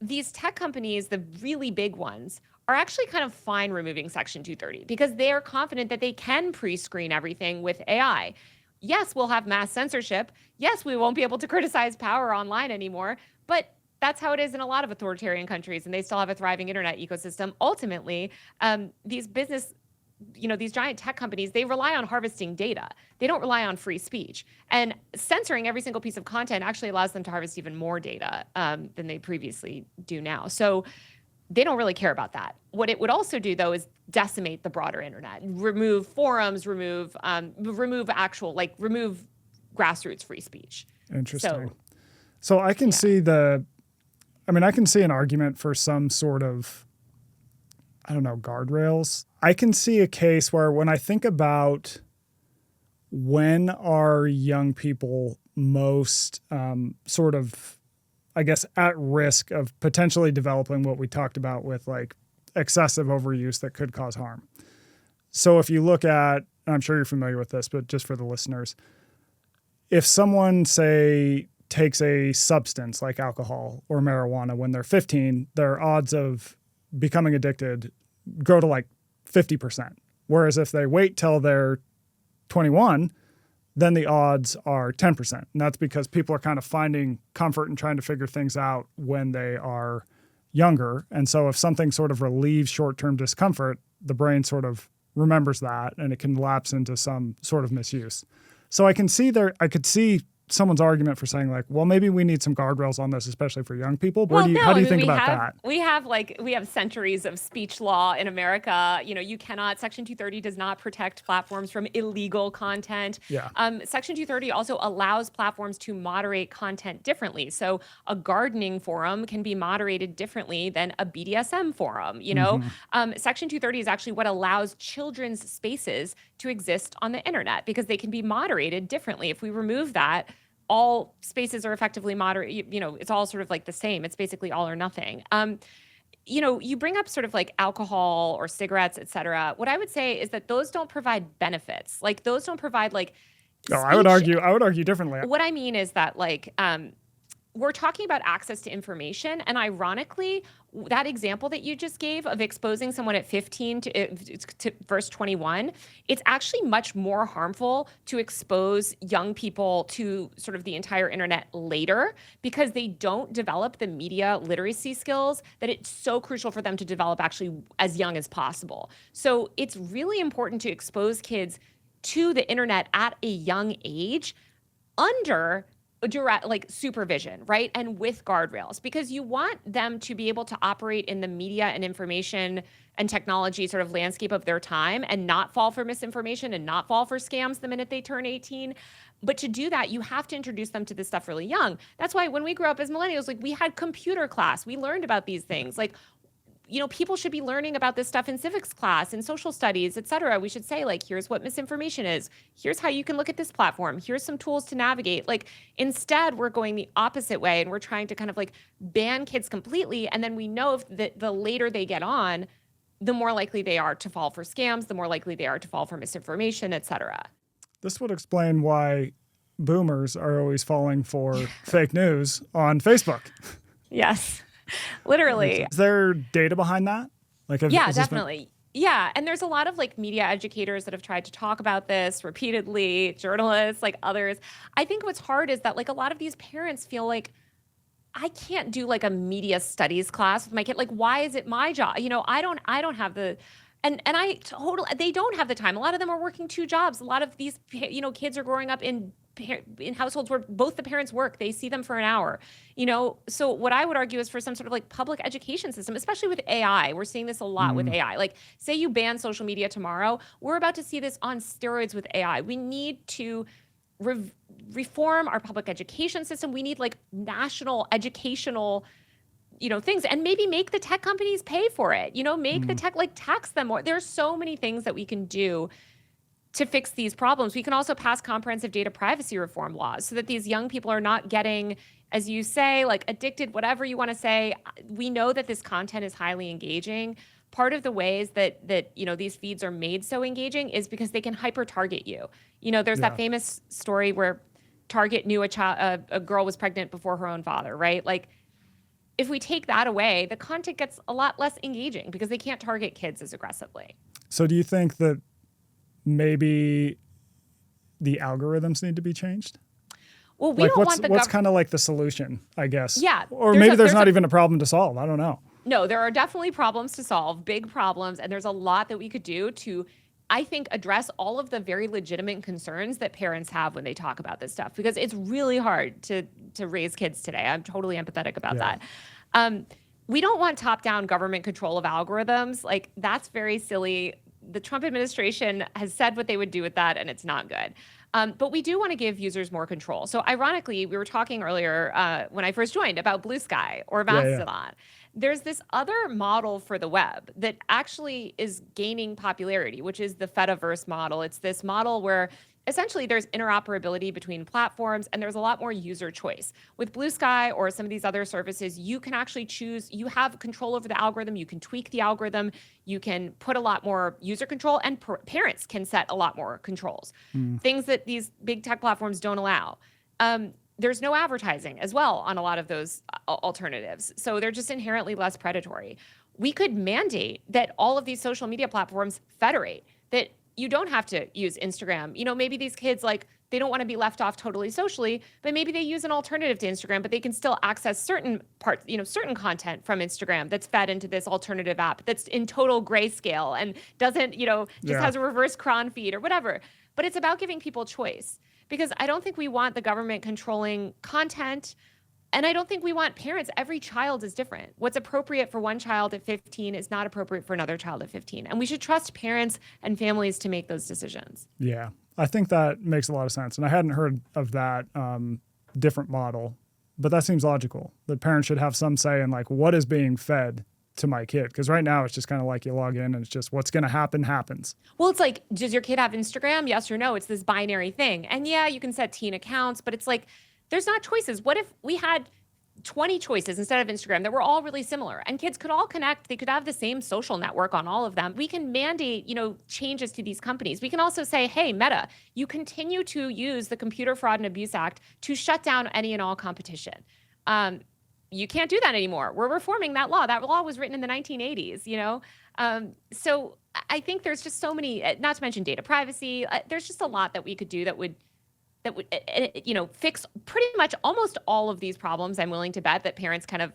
these tech companies, the really big ones, are actually kind of fine removing Section 230 because they are confident that they can pre-screen everything with AI. Yes, we'll have mass censorship. Yes, we won't be able to criticize power online anymore, but that's how it is in a lot of authoritarian countries, and they still have a thriving internet ecosystem. Ultimately, these giant tech companies, they rely on harvesting data. They don't rely on free speech. And censoring every single piece of content actually allows them to harvest even more data than they previously do now. So they don't really care about that. What it would also do, though, is decimate the broader internet, remove forums, remove grassroots free speech. Interesting. So I can see I can see an argument for some sort of, guardrails. I can see a case where when I think about when are young people most at risk of potentially developing what we talked about with like excessive overuse that could cause harm. So if you look at, I'm sure you're familiar with this, but just for the listeners, if someone, say, takes a substance like alcohol or marijuana when they're 15, their odds of becoming addicted grow to like 50%. Whereas if they wait till they're 21, then the odds are 10%. And that's because people are kind of finding comfort and trying to figure things out when they are younger. And so if something sort of relieves short-term discomfort, the brain sort of remembers that and it can lapse into some sort of misuse. So I could see someone's argument for saying like, well, maybe we need some guardrails on this, especially for young people. How do you think about that? We have centuries of speech law in America. Section 230 does not protect platforms from illegal content. Yeah. Section 230 also allows platforms to moderate content differently. So a gardening forum can be moderated differently than a BDSM forum. Section 230 is actually what allows children's spaces to exist on the internet because they can be moderated differently. If we remove that, all spaces are effectively moderate. It's all sort of like the same. It's basically all or nothing. You bring up sort of like alcohol or cigarettes, et cetera. What I would say is that those don't provide benefits. Like those don't provide like. No, I would argue differently. What I mean is that like, we're talking about access to information, and ironically, that example that you just gave of exposing someone at 15 to verse 21, it's actually much more harmful to expose young people to sort of the entire internet later because they don't develop the media literacy skills that it's so crucial for them to develop actually as young as possible. So it's really important to expose kids to the internet at a young age under direct supervision, right? And with guardrails, because you want them to be able to operate in the media and information and technology sort of landscape of their time and not fall for misinformation and not fall for scams the minute they turn 18. But to do that, you have to introduce them to this stuff really young. That's why when we grew up as millennials, we had computer class. We learned about these things. People should be learning about this stuff in civics class and social studies, et cetera. We should say, here's what misinformation is. Here's how you can look at this platform. Here's some tools to navigate. Instead, we're going the opposite way, and we're trying to kind of ban kids completely. And then we know that the later they get on, the more likely they are to fall for scams, the more likely they are to fall for misinformation, et cetera. This would explain why boomers are always falling for fake news on Facebook. Yes. Literally. Is there data behind that? Definitely. Yeah. And there's a lot of media educators that have tried to talk about this repeatedly, journalists, others. I think what's hard is that a lot of these parents feel like, I can't do a media studies class with my kid. Why is it my job? I don't have the, and they don't have the time. A lot of them are working two jobs. A lot of these, kids are growing up in households where both the parents work. They see them for an hour, So what I would argue is for some sort of public education system, especially with AI. We're seeing this a lot with AI. Say you ban social media tomorrow, we're about to see this on steroids with AI. We need to reform our public education system. We need like national educational, things, and maybe make the tech companies pay for it. Make the tech, like, tax them more. There's so many things that we can do to fix these problems. We can also pass comprehensive data privacy reform laws so that these young people are not getting, as you say, like addicted, whatever you want to say. We know that this content is highly engaging. Part of the ways that these feeds are made so engaging is because they can hyper target you. There's that famous story where Target knew a girl was pregnant before her own father, right? Like, if we take that away, the content gets a lot less engaging because they can't target kids as aggressively. So do you think that maybe the algorithms need to be changed? Well, we don't want the what's kind of like the solution, I guess? Yeah. Or maybe there's not even a problem to solve. I don't know. No, there are definitely problems to solve, big problems, and there's a lot that we could do to, I think, address all of the very legitimate concerns that parents have when they talk about this stuff, because it's really hard to raise kids today. I'm totally empathetic about that. We don't want top-down government control of algorithms. Like, that's very silly. The Trump administration has said what they would do with that, and it's not good. But we do want to give users more control. So ironically, we were talking earlier when I first joined about Blue Sky or Mastodon. There's this other model for the web that actually is gaining popularity, which is the Fediverse model. It's this model where essentially there's interoperability between platforms and there's a lot more user choice. With Blue Sky or some of these other services, you can actually choose, you have control over the algorithm, you can tweak the algorithm, you can put a lot more user control, and parents can set a lot more controls. Things that these big tech platforms don't allow. There's no advertising as well on a lot of those alternatives. So they're just inherently less predatory. We could mandate that all of these social media platforms federate, that you don't have to use Instagram. Maybe these kids, like, they don't want to be left off totally socially, but maybe they use an alternative to Instagram, but they can still access certain parts, certain content from Instagram that's fed into this alternative app that's in total grayscale and doesn't, has a reverse cron feed or whatever. But it's about giving people choice, because I don't think we want the government controlling content. And I don't think we want parents. Every child is different. What's appropriate for one child at 15 is not appropriate for another child at 15. And we should trust parents and families to make those decisions. Yeah, I think that makes a lot of sense. And I hadn't heard of that different model, but that seems logical. That parents should have some say in, like, what is being fed to my kid. Because right now it's just kind of like you log in and it's just what's going to happen happens. Well, it's like, does your kid have Instagram? Yes or no? It's this binary thing. And yeah, you can set teen accounts, but it's like, there's not choices. What if we had 20 choices instead of Instagram that were all really similar, and kids could all connect? They could have the same social network on all of them. We can mandate, changes to these companies. We can also say, hey, Meta, you continue to use the Computer Fraud and Abuse Act to shut down any and all competition. You can't do that anymore. We're reforming that law. That law was written in the 1980s, So I think there's just so many, not to mention data privacy. There's just a lot that we could do that would fix pretty much almost all of these problems. I'm willing to bet that parents kind of,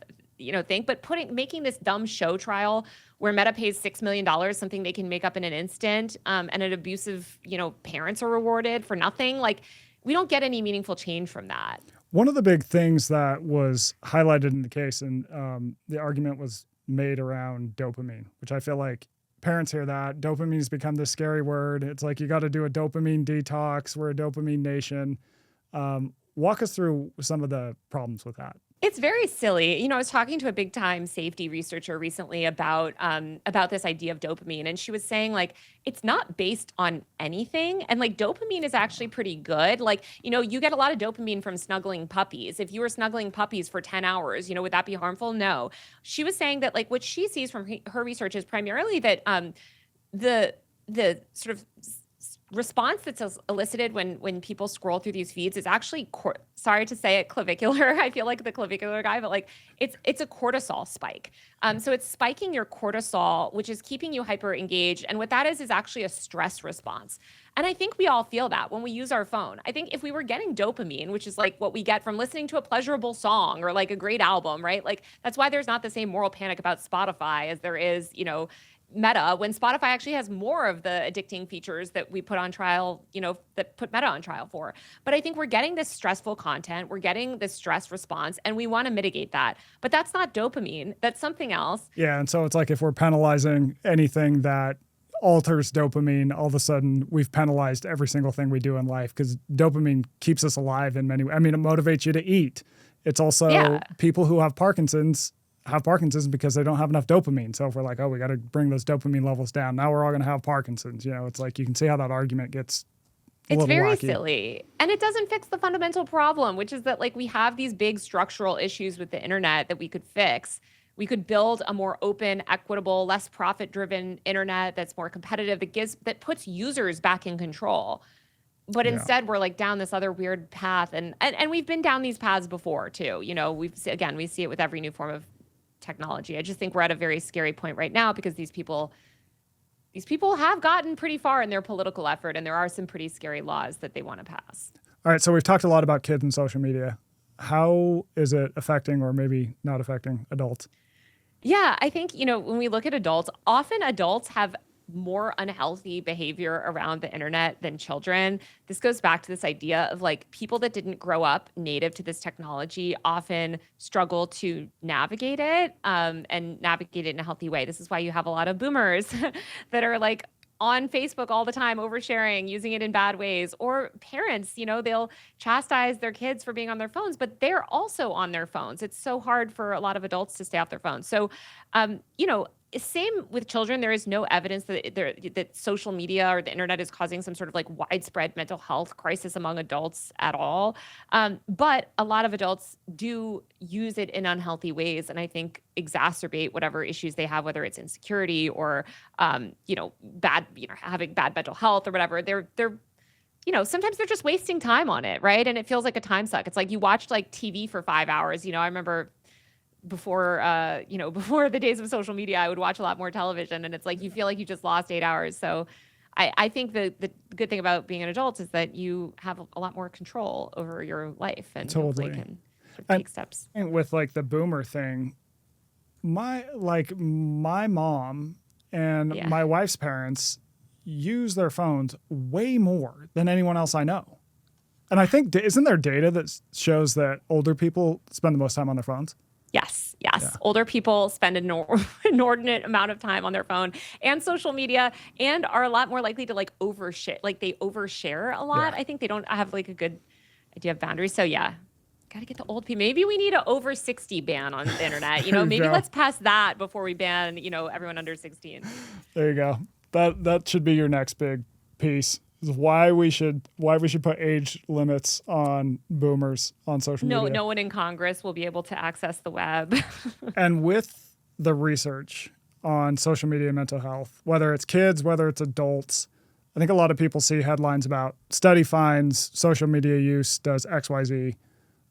think, but making this dumb show trial where Meta pays $6 million, something they can make up in an instant, and an abusive, parents are rewarded for nothing. Like, we don't get any meaningful change from that. One of the big things that was highlighted in the case, and the argument was made around dopamine, which I feel like parents hear that. Dopamine has become this scary word. It's like, you got to do a dopamine detox. We're a dopamine nation. Walk us through some of the problems with that. It's very silly. I was talking to a big time safety researcher recently about this idea of dopamine. And she was saying, like, it's not based on anything. And like, dopamine is actually pretty good. Like, you get a lot of dopamine from snuggling puppies. If you were snuggling puppies for 10 hours, would that be harmful? No. She was saying that, like, what she sees from her research is primarily that the sort of response that's elicited when people scroll through these feeds is actually, sorry to say it, clavicular. I feel like the clavicular guy, but like, it's a cortisol spike. So it's spiking your cortisol, which is keeping you hyper engaged. And what that is actually a stress response. And I think we all feel that when we use our phone. I think if we were getting dopamine, which is like what we get from listening to a pleasurable song or like a great album, right? Like, that's why there's not the same moral panic about Spotify as there is, Meta, when Spotify actually has more of the addicting features that we put on trial, that put Meta on trial for. But I think we're getting this stressful content, we're getting this stress response, and we want to mitigate that. But that's not dopamine, that's something else. Yeah, and so it's like, if we're penalizing anything that alters dopamine, all of a sudden we've penalized every single thing we do in life because dopamine keeps us alive in many ways. I mean, it motivates you to eat. It's also people who have Parkinson's because they don't have enough dopamine. So if we're like, oh, we got to bring those dopamine levels down, now we're all going to have Parkinson's. It's like you can see how that argument gets a little very wacky. silly. And it doesn't fix the fundamental problem, which is that like we have these big structural issues with the internet that we could fix. We could build a more open, equitable, less profit-driven internet that's more competitive, that puts users back in control. But instead, we're like down this other weird path, and we've been down these paths before too. We see it with every new form of technology. I just think we're at a very scary point right now because these people have gotten pretty far in their political effort, and there are some pretty scary laws that they want to pass. All right, so we've talked a lot about kids and social media. How is it affecting, or maybe not affecting, adults? Yeah, I think, when we look at adults, often adults have more unhealthy behavior around the internet than children. This goes back to this idea of like people that didn't grow up native to this technology often struggle to navigate it and navigate it in a healthy way. This is why you have a lot of boomers that are like on Facebook all the time, oversharing, using it in bad ways, or parents, they'll chastise their kids for being on their phones, but they're also on their phones. It's so hard for a lot of adults to stay off their phones. So, same with children. There is no evidence that social media or the internet is causing some sort of like widespread mental health crisis among adults at all. But a lot of adults do use it in unhealthy ways, and I think exacerbate whatever issues they have, whether it's insecurity or, having bad mental health or whatever. They're sometimes they're just wasting time on it, right? And it feels like a time suck. It's like you watched like TV for 5 hours. I remember before the days of social media, I would watch a lot more television, and it's like you feel like you just lost 8 hours. So I think the good thing about being an adult is that you have a lot more control over your life and hopefully can take steps. And with like the boomer thing, my mom and my wife's parents use their phones way more than anyone else I know. And I think, isn't there data that shows that older people spend the most time on their phones? Yes. Yeah. Older people spend an inordinate amount of time on their phone and social media, and are a lot more likely to like overshare. Like they overshare a lot. I think they don't have like a good idea of boundaries. So got to get the old people. Maybe we need an over 60 ban on the internet. Maybe let's pass that before we ban, everyone under 16. There you go. That should be your next big piece. Is why we should put age limits on boomers on social media. No one in Congress will be able to access the web. And with the research on social media and mental health, whether it's kids, whether it's adults, I think a lot of people see headlines about study finds social media use does XYZ.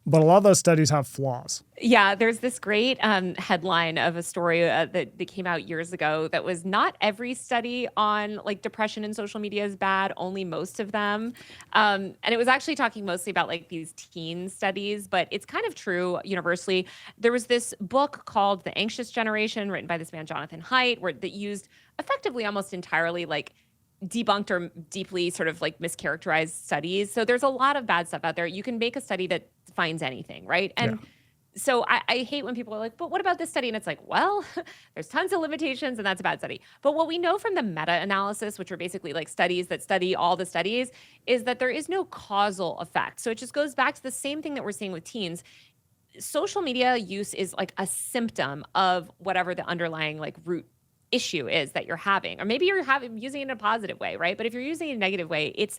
But a lot of those studies have flaws. Yeah, there's this great headline of a story that came out years ago that was not every study on like depression and social media is bad, only most of them. And it was actually talking mostly about like these teen studies, but it's kind of true universally. There was this book called The Anxious Generation, written by this man, Jonathan Haidt, that used effectively almost entirely like debunked or deeply sort of like mischaracterized studies. So there's a lot of bad stuff out there. You can make a study that finds anything, right? And so I hate when people are like, but what about this study? And it's like, well, there's tons of limitations and that's a bad study. But what we know from the meta-analysis, which are basically like studies that study all the studies, is that there is no causal effect. So it just goes back to the same thing that we're seeing with teens. Social media use is like a symptom of whatever the underlying like root issue is that you're having, or maybe you're using it in a positive way, right? But if you're using it in a negative way, it's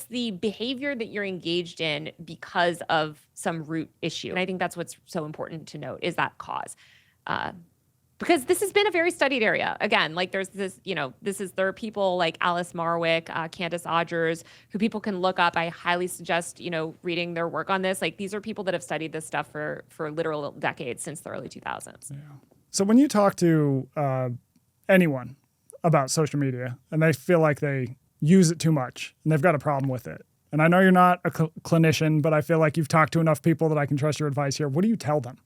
the behavior that you're engaged in because of some root issue. And I think that's what's so important to note is that cause. Because this has been a very studied area. Again, like there's this, there are people like Alice Marwick, Candace Odgers, who people can look up. I highly suggest, reading their work on this. Like these are people that have studied this stuff for literal decades since the early 2000s. Yeah. So when you talk to anyone about social media and they feel like they use it too much and they've got a problem with it, and I know you're not a clinician, but I feel like you've talked to enough people that I can trust your advice here. What do you tell them?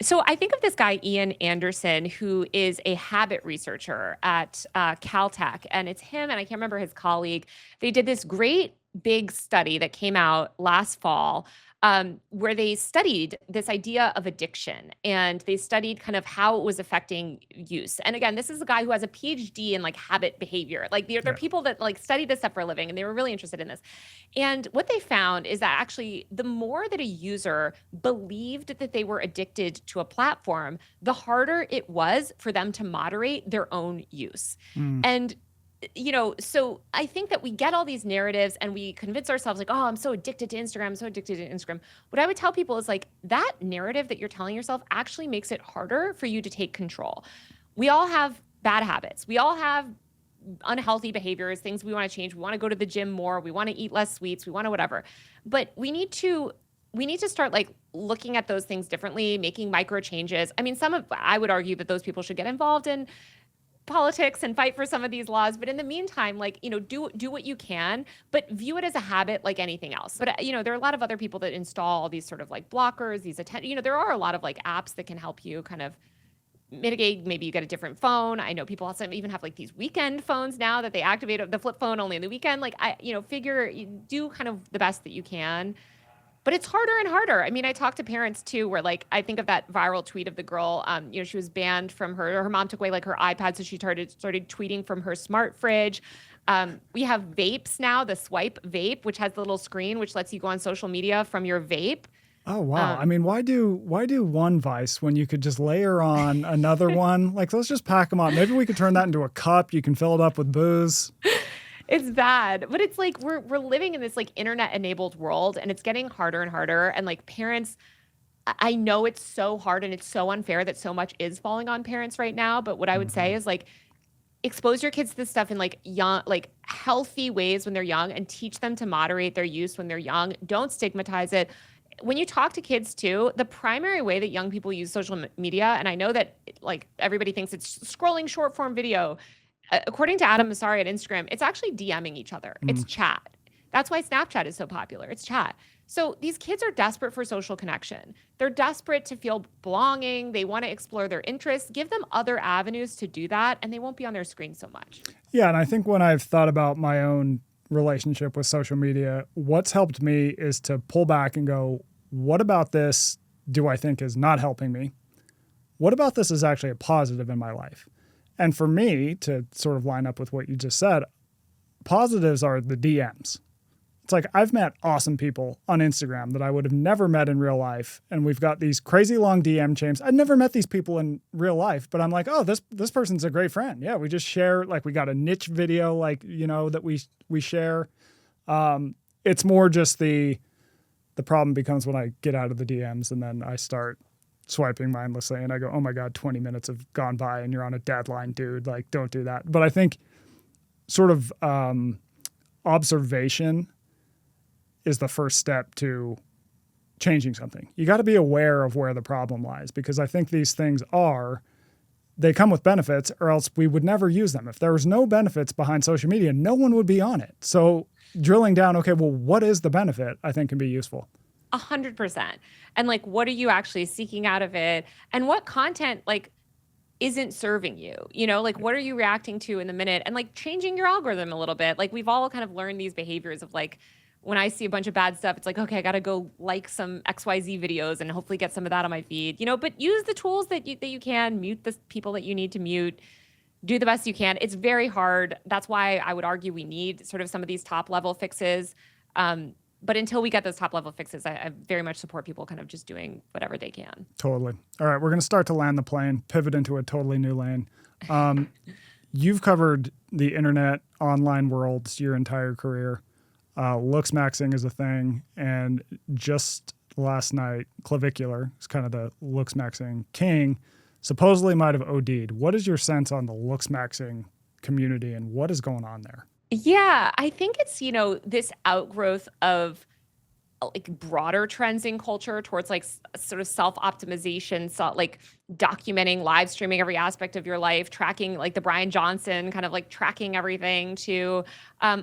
So I think of this guy, Ian Anderson, who is a habit researcher at Caltech, and it's him and I can't remember his colleague. They did this great big study that came out last fall where they studied this idea of addiction, and they studied kind of how it was affecting use. And again, this is a guy who has a PhD in like habit behavior. Like they're people that like study this stuff for a living, and they were really interested in this. And what they found is that actually the more that a user believed that they were addicted to a platform, the harder it was for them to moderate their own use. And so I think that we get all these narratives and we convince ourselves like, oh, I'm so addicted to Instagram, I'm so addicted to Instagram. What I would tell people is like that narrative that you're telling yourself actually makes it harder for you to take control. We all have bad habits. We all have unhealthy behaviors, things we want to change. We want to go to the gym more. We want to eat less sweets. We want to whatever. But we need to start like looking at those things differently, making micro changes. I mean, I would argue that those people should get involved in politics and fight for some of these laws, but in the meantime, like, do what you can, but view it as a habit like anything else. But there are a lot of other people that install these sort of like blockers, there are a lot of like apps that can help you kind of mitigate. Maybe you get a different phone. I know people also even have like these weekend phones now that they activate the flip phone only in the weekend. Like do kind of the best that you can. But it's harder and harder. I mean, I talk to parents too, where like I think of that viral tweet of the girl. She was banned from her mom took away like her iPad, so she started tweeting from her smart fridge. We have vapes now, the swipe vape, which has the little screen which lets you go on social media from your vape. Oh wow! I mean, why do one vice when you could just layer on another one? Like, let's just pack them up. Maybe we could turn that into a cup. You can fill it up with booze. It's bad, but it's like we're living in this like internet enabled world, and it's getting harder and harder. And like parents, I know it's so hard and it's so unfair that so much is falling on parents right now. But what I would say is like expose your kids to this stuff in like young, like healthy ways when they're young, and teach them to moderate their use when they're young. Don't stigmatize it. When you talk to kids too, the primary way that young people use social media, and I know that like everybody thinks it's scrolling short form video. According to Adam Massari at Instagram, it's actually DMing each other. It's chat. That's why Snapchat is so popular. It's chat. So these kids are desperate for social connection. They're desperate to feel belonging. They want to explore their interests. Give them other avenues to do that, and they won't be on their screen so much. Yeah, and I think when I've thought about my own relationship with social media, what's helped me is to pull back and go, what about this do I think is not helping me? What about this is actually a positive in my life? And for me, to sort of line up with what you just said, positives are the DMs. It's like I've met awesome people on Instagram that I would have never met in real life. And we've got these crazy long DM chains. I'd never met these people in real life, but I'm like, oh, this person's a great friend. Yeah, we just share, like we got a niche video, like, that we share. It's more just the problem becomes when I get out of the DMs and then I start swiping mindlessly and I go, oh my God, 20 minutes have gone by and you're on a deadline, dude. Like, don't do that. But I think sort of observation is the first step to changing something. You got to be aware of where the problem lies, because I think these things they come with benefits, or else we would never use them. If there was no benefits behind social media, no one would be on it. So drilling down, okay, well, what is the benefit, I think can be useful. 100%. And like, what are you actually seeking out of it? And what content like isn't serving you? Like what are you reacting to in the minute? And like changing your algorithm a little bit. Like we've all kind of learned these behaviors of like, when I see a bunch of bad stuff, it's like, okay, I got to go like some XYZ videos and hopefully get some of that on my feed, but use the tools that you can, mute the people that you need to mute, do the best you can. It's very hard. That's why I would argue we need sort of some of these top level fixes. But until we get those top level fixes, I very much support people kind of just doing whatever they can. Totally. All right, we're going to start to land the plane, pivot into a totally new lane. You've covered the internet, online worlds your entire career. Looks maxing is a thing. And just last night, Clavicular is kind of the looks maxing king, supposedly might have OD'd. What is your sense on the looks maxing community and what is going on there? Yeah, I think it's, this outgrowth of like broader trends in culture towards like sort of self-optimization, like documenting, live streaming every aspect of your life, tracking like the Brian Johnson kind of like tracking everything to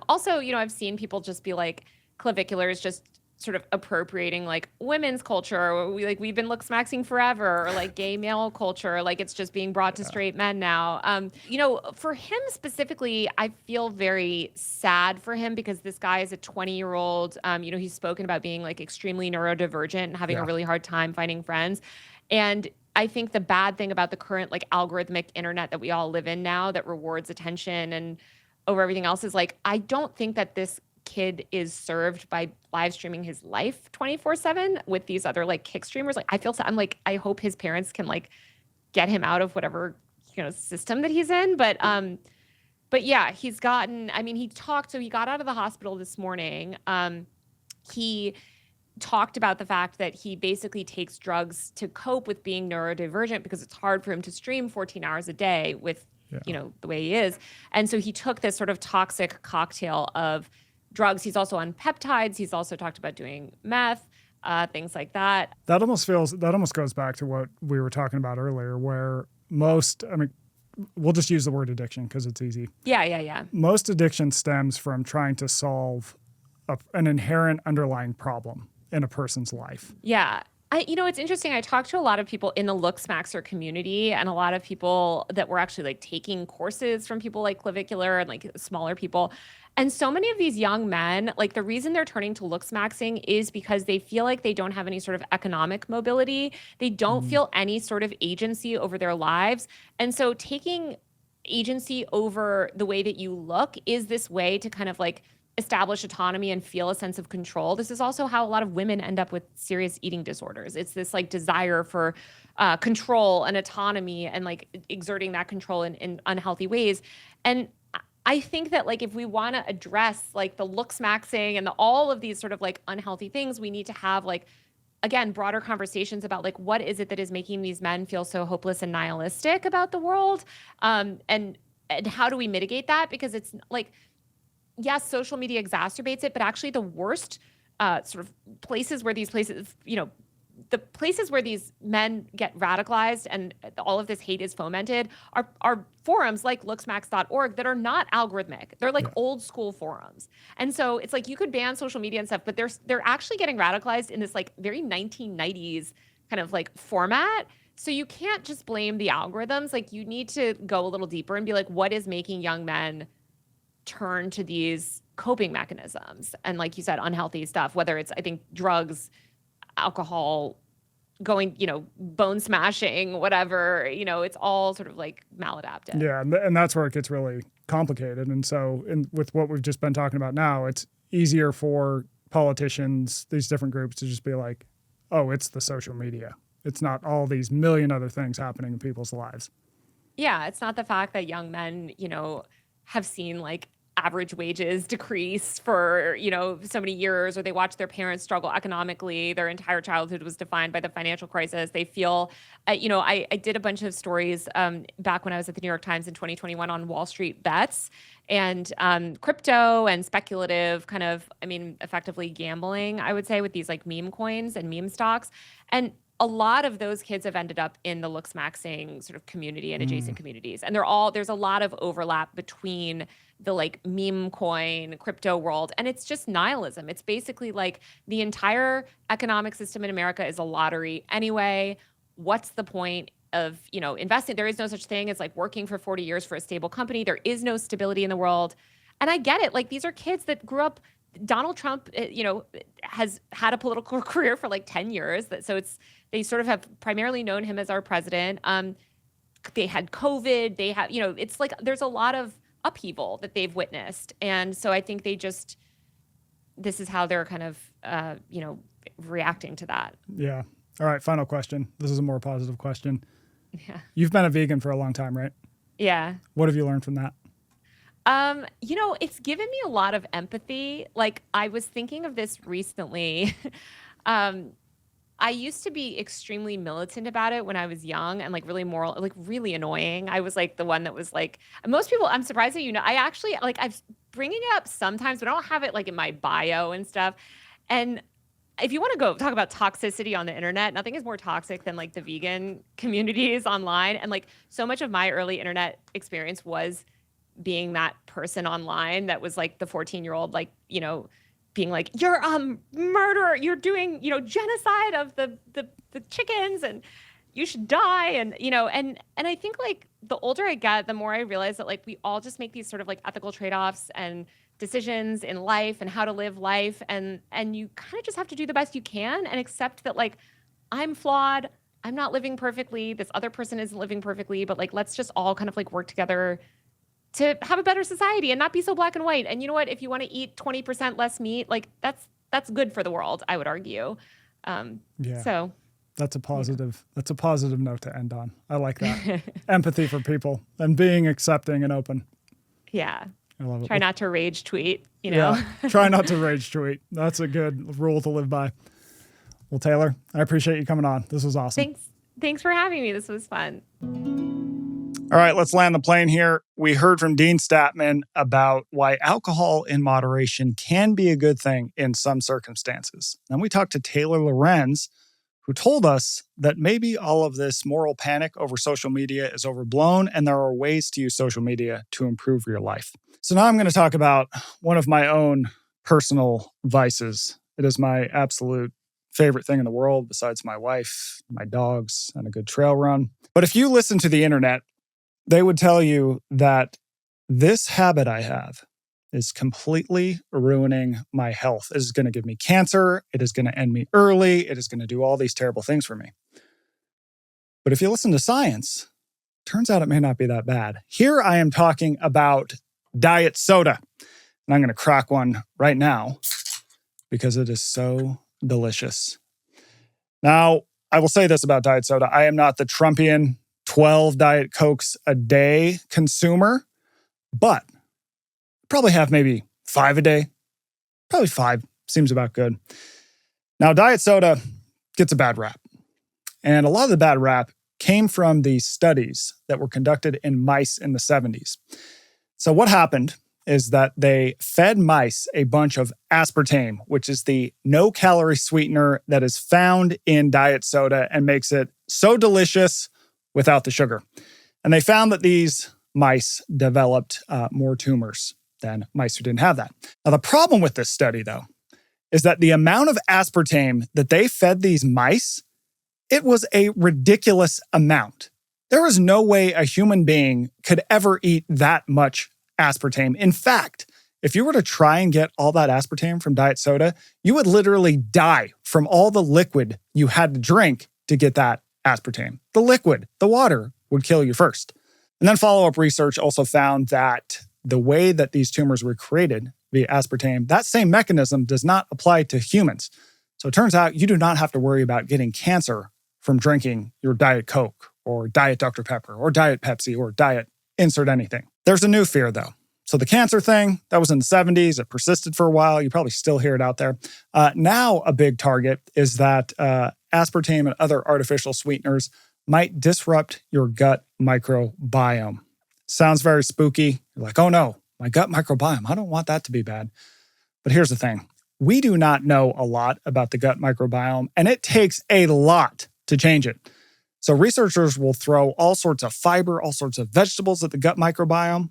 also, I've seen people just be like, Clavicular is just sort of appropriating like women's culture, or we've been look smaxing forever, or like gay male culture, like it's just being brought to straight men now. For him specifically, I feel very sad for him because this guy is a 20-year-old. He's spoken about being like extremely neurodivergent and having a really hard time finding friends. And I think the bad thing about the current like algorithmic internet that we all live in now that rewards attention and over everything else is like, I don't think that this kid is served by live streaming his life 24/7 with these other like kick streamers. Like I'm like, I hope his parents can like get him out of whatever, system that he's in. But yeah, he got out of the hospital this morning. He talked about the fact that he basically takes drugs to cope with being neurodivergent because it's hard for him to stream 14 hours a day with, the way he is. And so he took this sort of toxic cocktail of drugs. He's also on peptides. He's also talked about doing meth, things like that. That almost goes back to what we were talking about earlier, where we'll just use the word addiction because it's easy. Yeah. Most addiction stems from trying to solve an inherent underlying problem in a person's life. Yeah. It's interesting. I talked to a lot of people in the Look Smaxer community and a lot of people that were actually like taking courses from people like Clavicular and like smaller people. And so many of these young men, like the reason they're turning to Look Smaxing is because they feel like they don't have any sort of economic mobility. They don't feel any sort of agency over their lives. And so taking agency over the way that you look is this way to kind of like establish autonomy and feel a sense of control. This is also how a lot of women end up with serious eating disorders. It's this like desire for control and autonomy and like exerting that control in unhealthy ways. And I think that like if we want to address like the look smaxing and all of these sort of like unhealthy things, we need to have like, again, broader conversations about like what is it that is making these men feel so hopeless and nihilistic about the world, and how do we mitigate that? Because it's like, yes, social media exacerbates it, but actually the worst sort of places where these places, the places where these men get radicalized and all of this hate is fomented are forums like looksmax.org that are not algorithmic. They're like old school forums. And so it's like you could ban social media and stuff, but they're actually getting radicalized in this like very 1990s kind of like format. So you can't just blame the algorithms. Like you need to go a little deeper and be like, what is making young men turn to these coping mechanisms? And like you said, unhealthy stuff, whether it's, I think, drugs, alcohol, going, bone smashing, whatever, it's all sort of like maladaptive. Yeah. And that's where it gets really complicated. And so with what we've just been talking about now, it's easier for politicians, these different groups to just be like, oh, it's the social media. It's not all these million other things happening in people's lives. Yeah. It's not the fact that young men, have seen like average wages decrease for, so many years, or they watch their parents struggle economically. Their entire childhood was defined by the financial crisis. They feel, I did a bunch of stories back when I was at the New York Times in 2021 on Wall Street bets and crypto and speculative kind of, effectively gambling, I would say, with these like meme coins and meme stocks. And a lot of those kids have ended up in the look smaxing sort of community and adjacent communities. And there's a lot of overlap between the like meme coin crypto world. And it's just nihilism. It's basically like the entire economic system in America is a lottery anyway. What's the point of, investing? There is no such thing as like working for 40 years for a stable company. There is no stability in the world. And I get it. Like these are kids that grew up, Donald Trump, has had a political career for like 10 years. So they sort of have primarily known him as our president. They had COVID. They have, it's like there's a lot of upheaval that they've witnessed. And so I think this is how they're kind of, reacting to that. Yeah. All right. Final question. This is a more positive question. Yeah. You've been a vegan for a long time, right? Yeah. What have you learned from that? It's given me a lot of empathy. Like I was thinking of this recently. I used to be extremely militant about it when I was young and like really moral, like really annoying. I was like the one that was like, most people, I'm surprised that, I actually like, I'm bringing it up sometimes, but I don't have it like in my bio and stuff. And if you want to go talk about toxicity on the internet, nothing is more toxic than like the vegan communities online. And like so much of my early internet experience was being that person online that was like the 14-year-old, like, being like, you're murderer, you're doing, genocide of the chickens and you should die. And, and I think like the older I get, the more I realize that like we all just make these sort of like ethical trade-offs and decisions in life and how to live life. And you kind of just have to do the best you can and accept that like, I'm flawed. I'm not living perfectly. This other person isn't living perfectly, but like, let's just all kind of like work together to have a better society and not be so black and white. And you know what? If you want to eat 20% less meat, like that's good for the world, I would argue. So that's a positive note to end on. I like that. Empathy for people and being accepting and open. Yeah. I love it. Try not to rage tweet, Yeah. Try not to rage tweet. That's a good rule to live by. Well, Taylor, I appreciate you coming on. This was awesome. Thanks for having me. This was fun. All right, let's land the plane here. We heard from Dean Stattmann about why alcohol in moderation can be a good thing in some circumstances. Then we talked to Taylor Lorenz, who told us that maybe all of this moral panic over social media is overblown and there are ways to use social media to improve your life. So now I'm going to talk about one of my own personal vices. It is my absolute favorite thing in the world besides my wife, my dogs, and a good trail run. But if you listen to the internet, they would tell you that this habit I have is completely ruining my health. It is going to give me cancer. It is going to end me early. It is going to do all these terrible things for me. But if you listen to science, turns out it may not be that bad. Here I am talking about diet soda. And I'm going to crack one right now because it is so delicious. Now, I will say this about diet soda. I am not the Trumpian 12 Diet Cokes a day consumer, but probably have maybe 5 a day. Probably 5 seems about good. Now, diet soda gets a bad rap. And a lot of the bad rap came from the studies that were conducted in mice in the 70s. So what happened is that they fed mice a bunch of aspartame, which is the no-calorie sweetener that is found in diet soda and makes it so delicious without the sugar. And they found that these mice developed more tumors than mice who didn't have that. Now, the problem with this study, though, is that the amount of aspartame that they fed these mice, it was a ridiculous amount. There was no way a human being could ever eat that much aspartame. In fact, if you were to try and get all that aspartame from diet soda, you would literally die from all the liquid you had to drink to get that aspartame. The liquid, the water, would kill you first. And then follow-up research also found that the way that these tumors were created via aspartame, that same mechanism does not apply to humans. So it turns out you do not have to worry about getting cancer from drinking your Diet Coke or Diet Dr. Pepper or Diet Pepsi or Diet insert anything. There's a new fear, though. So the cancer thing, that was in the 70s. It persisted for a while. You probably still hear it out there. Now a big target is that aspartame and other artificial sweeteners might disrupt your gut microbiome. Sounds very spooky. You're like, oh no, my gut microbiome. I don't want that to be bad. But here's the thing. We do not know a lot about the gut microbiome, and it takes a lot to change it. So researchers will throw all sorts of fiber, all sorts of vegetables at the gut microbiome,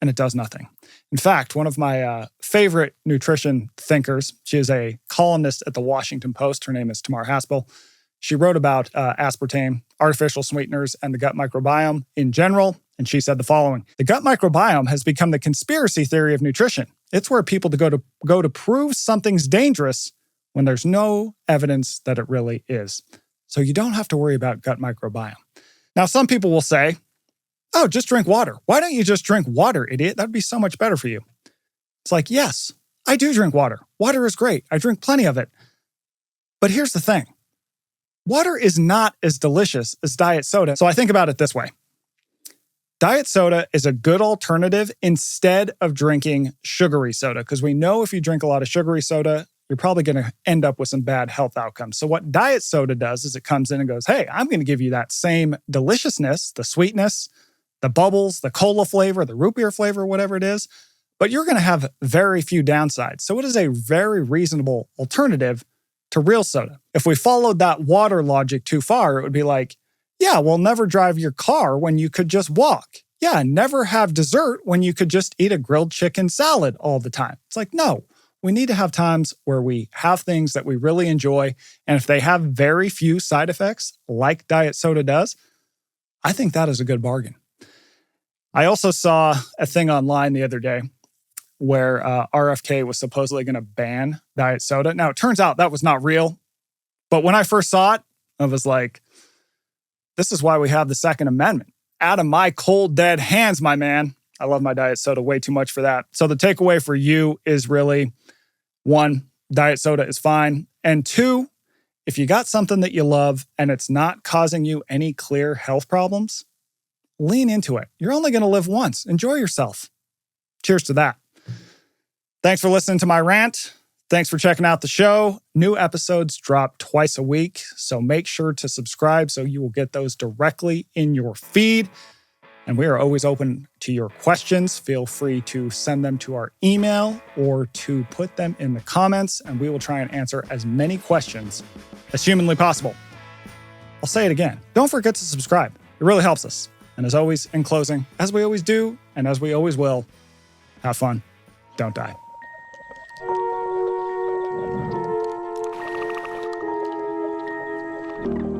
and it does nothing. In fact, one of my favorite nutrition thinkers, she is a columnist at the Washington Post. Her name is Tamar Haspel. She wrote about aspartame, artificial sweeteners, and the gut microbiome in general, and she said the following: the gut microbiome has become the conspiracy theory of nutrition. It's where people go to prove something's dangerous when there's no evidence that it really is. So you don't have to worry about gut microbiome. Now, some people will say, oh, just drink water. Why don't you just drink water, idiot? That'd be so much better for you. It's like, yes, I do drink water. Water is great. I drink plenty of it. But here's the thing. Water is not as delicious as diet soda. So I think about it this way. Diet soda is a good alternative instead of drinking sugary soda, because we know if you drink a lot of sugary soda, you're probably going to end up with some bad health outcomes. So what diet soda does is it comes in and goes, hey, I'm going to give you that same deliciousness, the sweetness, the bubbles, the cola flavor, the root beer flavor, whatever it is, but you're going to have very few downsides. So it is a very reasonable alternative to real soda. If we followed that water logic too far, it would be like, yeah, well, never drive your car when you could just walk. Yeah, never have dessert when you could just eat a grilled chicken salad all the time. It's like, no, we need to have times where we have things that we really enjoy. And if they have very few side effects, like diet soda does, I think that is a good bargain. I also saw a thing online the other day where RFK was supposedly going to ban diet soda. Now, it turns out that was not real. But when I first saw it, I was like, this is why we have the Second Amendment. Out of my cold, dead hands, my man. I love my diet soda way too much for that. So the takeaway for you is really, 1, diet soda is fine. And 2, if you got something that you love and it's not causing you any clear health problems, lean into it. You're only going to live once. Enjoy yourself. Cheers to that. Thanks for listening to my rant. Thanks for checking out the show. New episodes drop twice a week, so make sure to subscribe so you will get those directly in your feed. And we are always open to your questions. Feel free to send them to our email or to put them in the comments, and we will try and answer as many questions as humanly possible. I'll say it again. Don't forget to subscribe. It really helps us. And as always, in closing, as we always do, and as we always will, have fun. Don't die. Thank you.